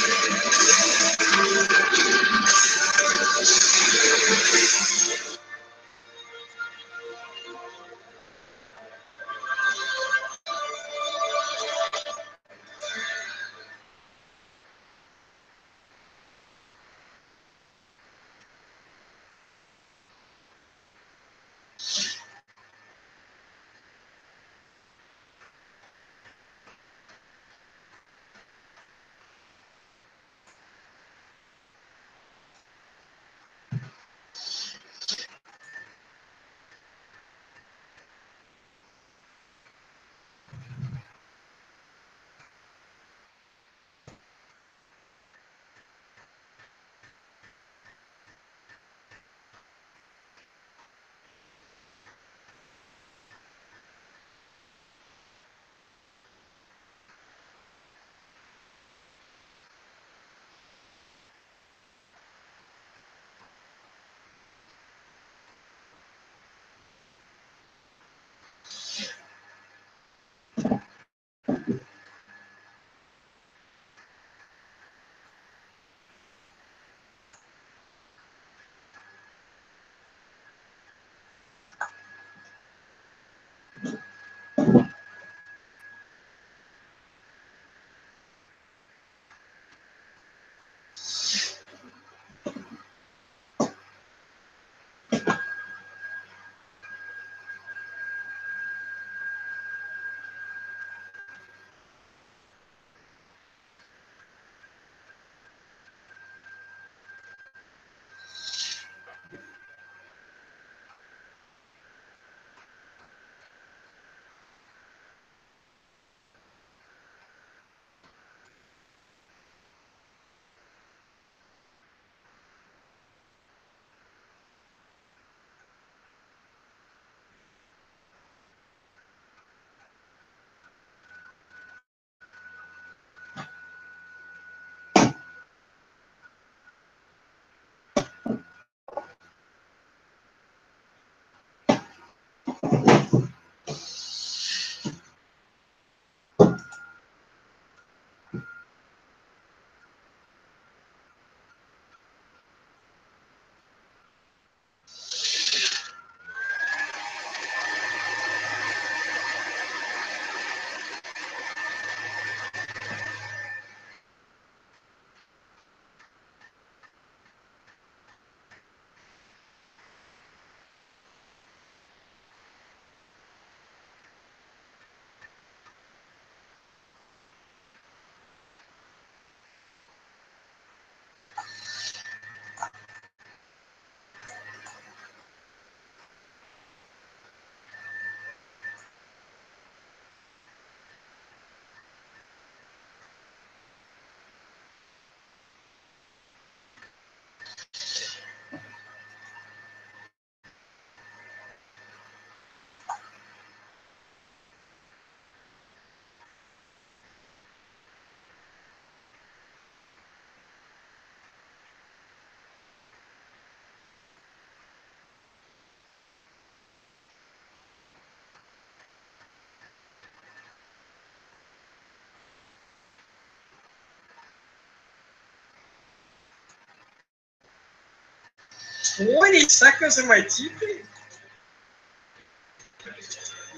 Speaker 3: Seconds in my TP?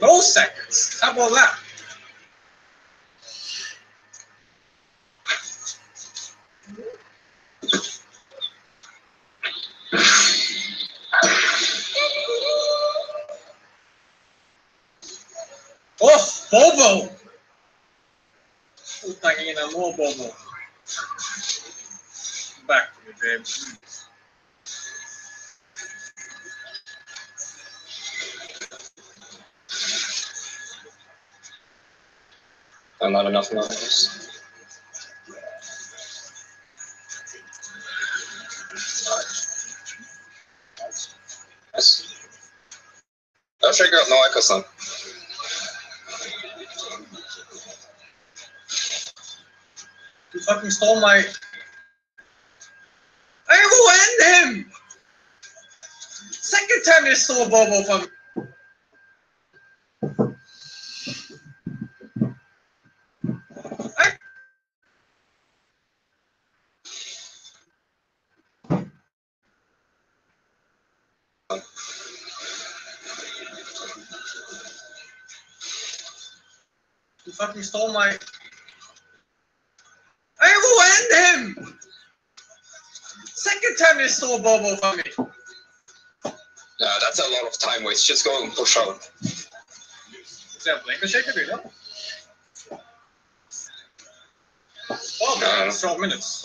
Speaker 3: No seconds. How about that? Oh, Bobo! Putang ina mo, Bobo. Back to me, babe.
Speaker 11: Not enough noise. Yes. I'll check out no Echo-san.
Speaker 3: You fucking stole my... I ruined him! Second time you stole Bobo from... You fucking stole my... I ruined him! Second time you stole Bobo from me.
Speaker 11: Yeah, that's a lot of time waste. Just go and push out.
Speaker 3: Is that Blanket Shaker, you know? Oh, man, 12 minutes.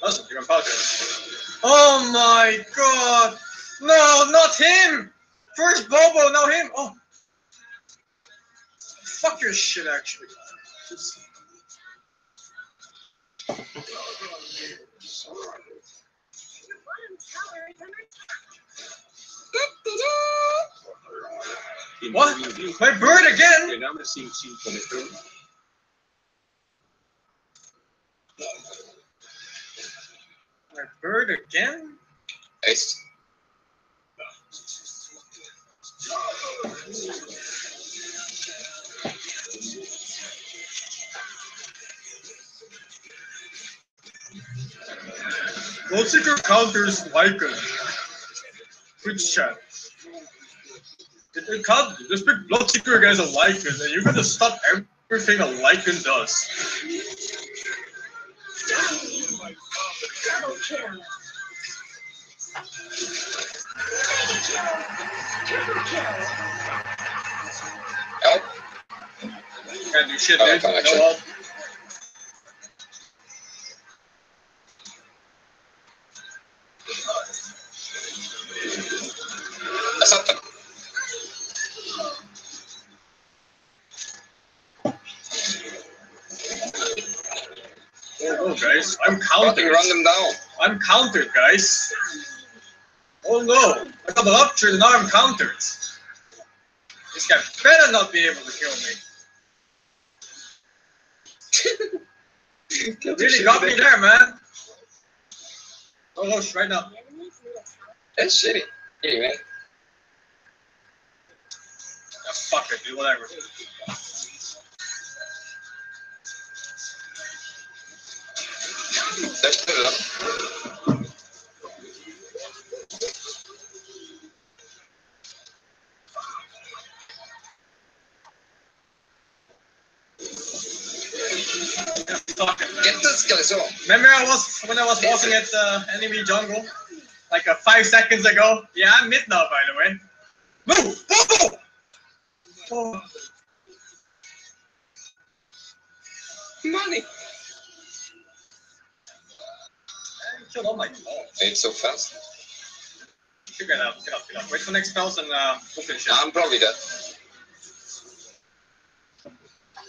Speaker 3: Doesn't even apologize. Oh my god! No, not him! First Bobo, now him! Oh. Fuck your shit, actually. What? My bird again? My bird again?
Speaker 11: Ace.
Speaker 3: Bloodseeker counters Lycan. Twitch chat. It can't this big Bloodseeker against a Lycan, and you're gonna stop everything a Lycan does.
Speaker 10: Double kill. Triple kill.
Speaker 11: Help.
Speaker 3: Can't do shit,
Speaker 11: Oh,
Speaker 3: man.
Speaker 11: connection.
Speaker 3: No help.
Speaker 11: That's not the...
Speaker 3: Oh, guys, I'm
Speaker 11: Fucking
Speaker 3: countered.
Speaker 11: run them down.
Speaker 3: I'm countered, guys. Oh no, I got ruptured and now I'm countered. This guy better not be able to kill me. Really got me there, man. Oh, right now.
Speaker 11: That's shitty. Hey, man.
Speaker 12: fuck it, dude, whatever.
Speaker 11: Let's put it up. Get this guys on.
Speaker 12: Remember when I was walking at the enemy jungle? Like 5 seconds ago? Yeah, I'm mid now, by the way. Move! Move! Oh.
Speaker 11: Money.
Speaker 12: I killed all my balls.
Speaker 11: It's so fast.
Speaker 12: Get up. Wait for next spells and open shit.
Speaker 11: I'm probably dead.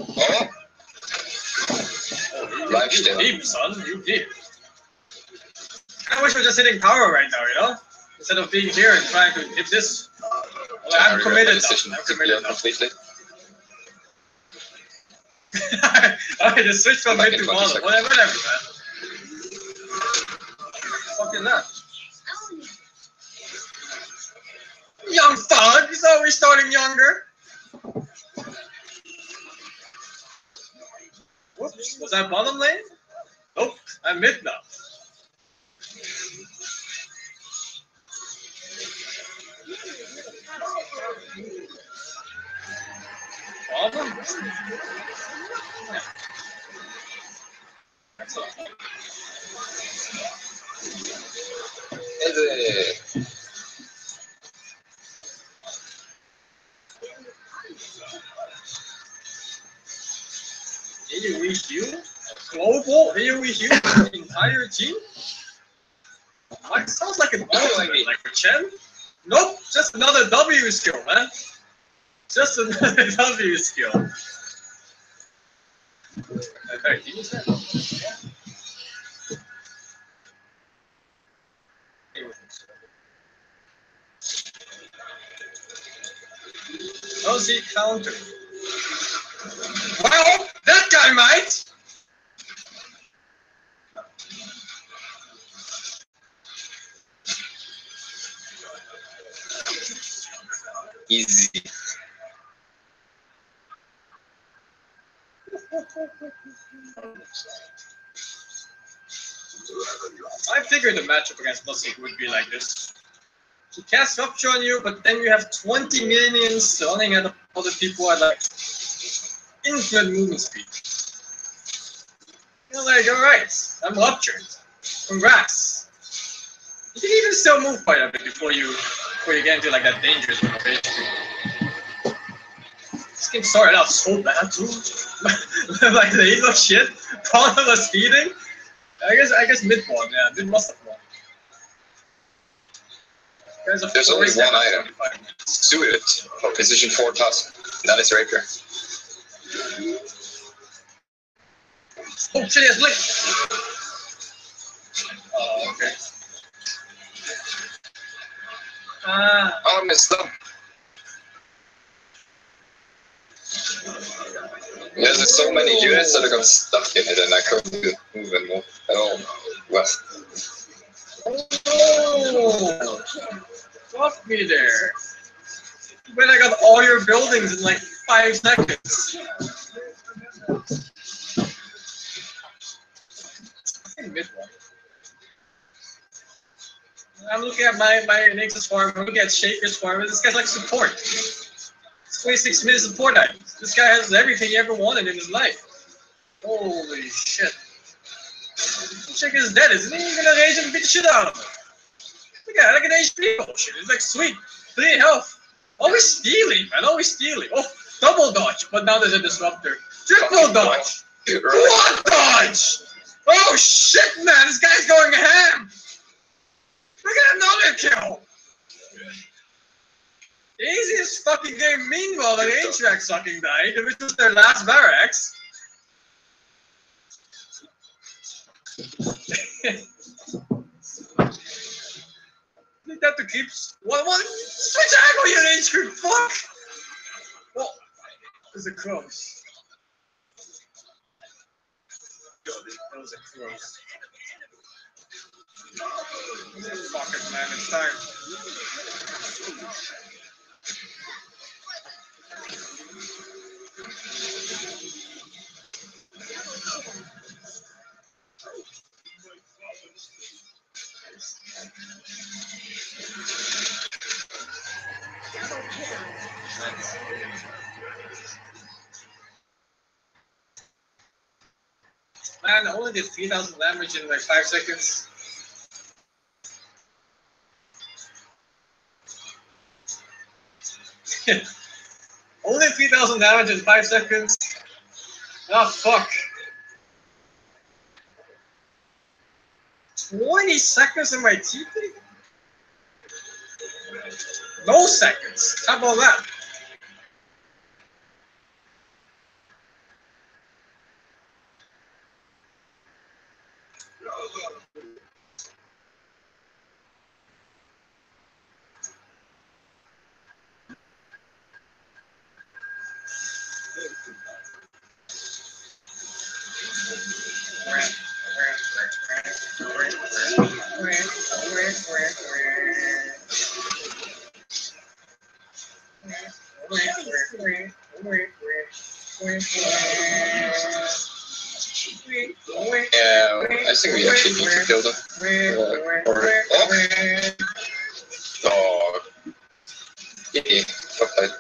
Speaker 11: Oh. Life still.
Speaker 12: Deep, son. You deep. I wish we were just hitting power right now, you know? Instead of being here and trying to hit this. Well, I'm committed now. I'm committed now.
Speaker 11: Completely.
Speaker 12: Okay, just switch from mid to bottom. Whatever, man. What is that? Young thug! He's always starting younger. Whoops, was that bottom lane? Nope, I'm mid now. Bottom? Yeah. Excellent. AoE heal? Global AoE heal for the entire team? That sounds like an ultimate, like for Chen? Nope, just another W skill, man. Just another W skill. Okay, he was there. How's he counter? Well, that guy might!
Speaker 11: Easy.
Speaker 12: I figured the matchup against Musik would be like this. He casts Rupture on you, but then you have 20 minions running at other people at like infinite movement speed. You're like, alright, I'm ruptured. Congrats. You can even still move quite a bit before you get into like that dangerous rotation. This game started out so bad too. Like the Elo shit, Paula was speeding. I guess mid won, yeah, mid must have won.
Speaker 11: There's only one item suited for position 4 task, and that is Rapier.
Speaker 12: Oh shit, he has Blink! Oh, okay.
Speaker 11: Oh, I missed them. There's just so many units that got stuck in it, and I couldn't move and move at all west.
Speaker 12: Oh! Fuck me there. But I got all your buildings in like 5 seconds. I'm looking at my Nexus farm, I'm looking at Shaker's farm, and this guy's like support. It's 26 minutes support items. This guy has everything he ever wanted in his life. Holy shit. Shaker's dead, isn't he? He's gonna rage and beat the shit out of him. Look at an HP potion. It's like sweet. 3 health. Always stealing, man. Always stealing. Oh, double dodge. But now there's a disruptor. Triple dodge. What dodge? Oh shit, man. This guy's going ham. Look at another kill. Easiest fucking game. Meanwhile, the Atrax sucking died, which was their last barracks. Need that to keep. What? Switch angle, you H creep. Fuck. Oh, there's a cross. That was a cross. Fuck it, man. It's time. Man, I only did 3,000 damage in like 5 seconds. Only 3,000 damage in 5 seconds. Oh, fuck. 20 seconds in my TP? No seconds. How about that?
Speaker 11: Yeah, I think we actually need to kill them. Oh. Yeah, fuck that.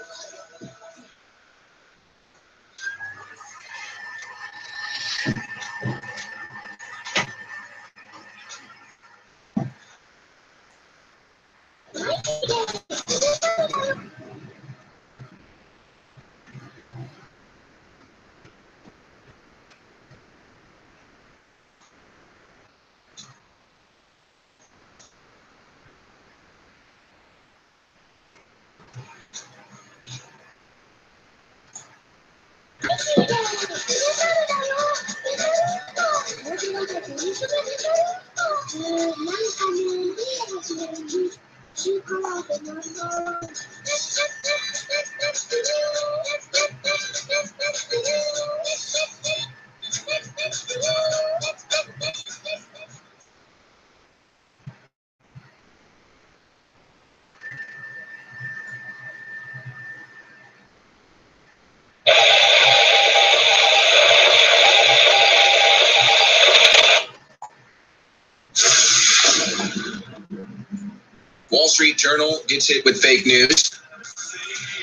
Speaker 13: Wall Street Journal gets hit with fake news.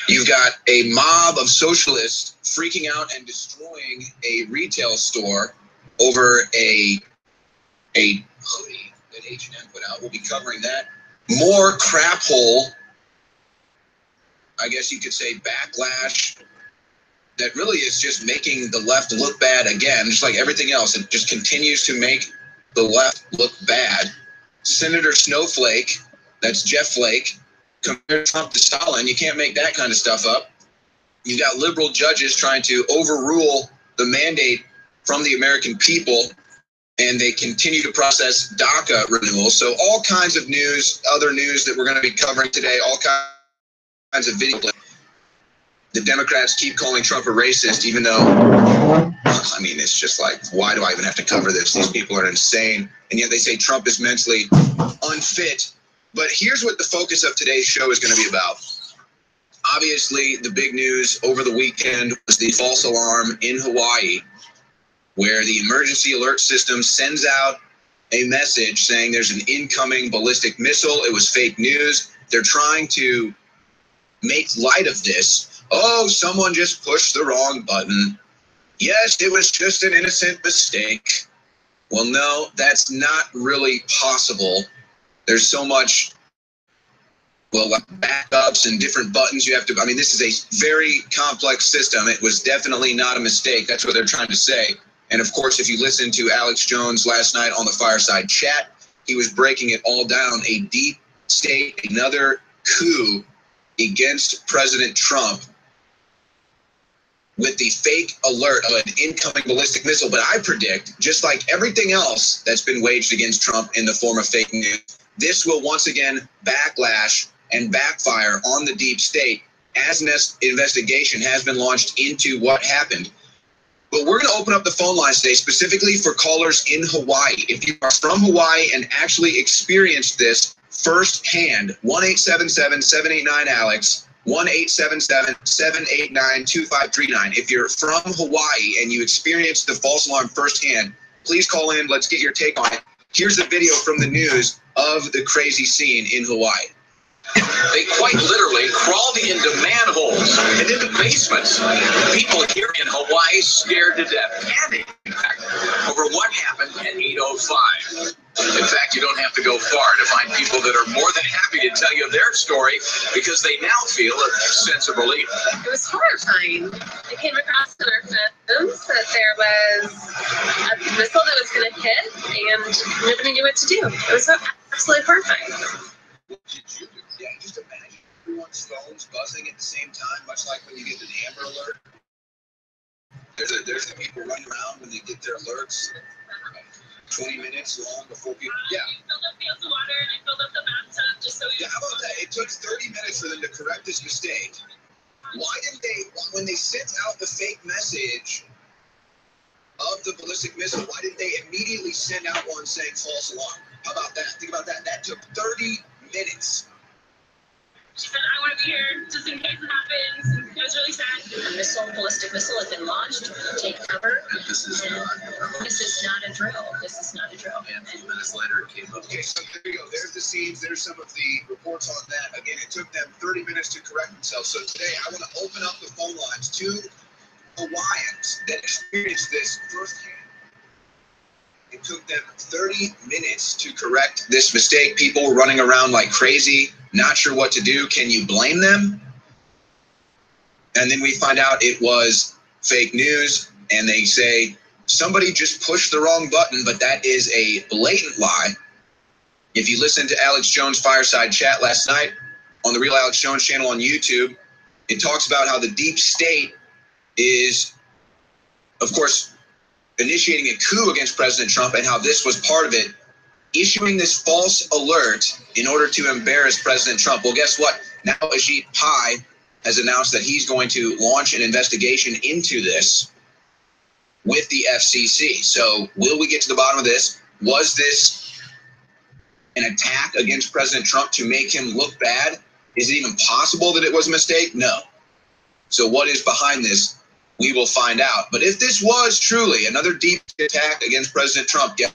Speaker 13: You've got a mob of socialists freaking out and destroying a retail store over a hoodie that H&M put out. We'll be covering that. More crap hole, I guess you could say, backlash that really is just making the left look bad again, just like everything else. It just continues to make the left look bad. Senator Snowflake, that's Jeff Flake, compared Trump to Stalin. You can't make that kind of stuff up. You've got liberal judges trying to overrule the mandate from the American people, and they continue to process DACA renewal. So all kinds of news, other news that we're going to be covering today, all kinds of video. The Democrats keep calling Trump a racist, even though, I mean, it's just like, why do I even have to cover this? These people are insane. And yet they say Trump is mentally unfit. But here's what the focus of today's show is going to be about. Obviously, the big news over the weekend was the false alarm in Hawaii, where the emergency alert system sends out a message saying there's an incoming ballistic missile. It was fake news. They're trying to make light of this. Oh, someone just pushed the wrong button. Yes, it was just an innocent mistake. Well, no, that's not really possible. There's so much, well, like backups and different buttons you have to, I mean, this is a very complex system. It was definitely not a mistake. That's what they're trying to say. And of course, if you listen to Alex Jones last night on the Fireside Chat, he was breaking it all down. A deep state, another coup against President Trump with the fake alert of an incoming ballistic missile. But I predict, just like everything else that's been waged against Trump in the form of fake news, this will once again backlash and backfire on the deep state as an investigation has been launched into what happened. But we're going to open up the phone lines today specifically for callers in Hawaii. If you are from Hawaii and actually experienced this firsthand, 1-877-789-ALEX, 1-877-789-2539. If you're from Hawaii and you experienced the false alarm firsthand, please call in. Let's get your take on it. Here's the video from the news of the crazy scene in Hawaii. They quite literally crawled into manholes and into basements. People here in Hawaii scared to death, panicked, in fact, over what happened at 8:05. In fact, you don't have to go far to find people that are more than happy to tell you their story because they now feel a sense of relief.
Speaker 14: It was horrifying. I came across in our phones that there was a missile that was going to hit and nobody knew what to do. It was absolutely horrifying.
Speaker 13: What did you do? Yeah, just imagine everyone's phones buzzing at the same time, much like when you get an Amber Alert. There's the people running around when they get their alerts 20 minutes long before people. Yeah.
Speaker 14: I filled up pails of water and I filled up the bathtub just so
Speaker 13: Yeah, how about that? It took 30 minutes for them to correct this mistake. Why didn't they, when they sent out the fake message of the ballistic missile, why didn't they immediately send out one saying false alarm? How about that? Think about that. That took 30 minutes.
Speaker 14: She said, I want to be here just in case it happens. It was really sad. A ballistic missile has been launched. Take cover.
Speaker 13: This is
Speaker 14: not a drill. This is not a drill.
Speaker 13: And a few minutes later, it came up. Okay, so there you go. There's the scenes. There's some of the reports on that. Again, it took them 30 minutes to correct themselves. So today, I want to open up the phone lines to Hawaiians that experienced this firsthand. It took them 30 minutes to correct this mistake. People were running around like crazy, not sure what to do. Can you blame them? And then we find out it was fake news, and they say somebody just pushed the wrong button, but that is a blatant lie. If you listened to Alex Jones' Fireside Chat last night on the Real Alex Jones channel on YouTube, it talks about how the deep state is, of course, initiating a coup against President Trump and how this was part of it, issuing this false alert in order to embarrass President Trump. Well, guess what? Now Ajit Pai has announced that he's going to launch an investigation into this with the FCC. So will we get to the bottom of this? Was this an attack against President Trump to make him look bad? Is it even possible that it was a mistake? No. So what is behind this? We will find out. But if this was truly another deep attack against President Trump, guess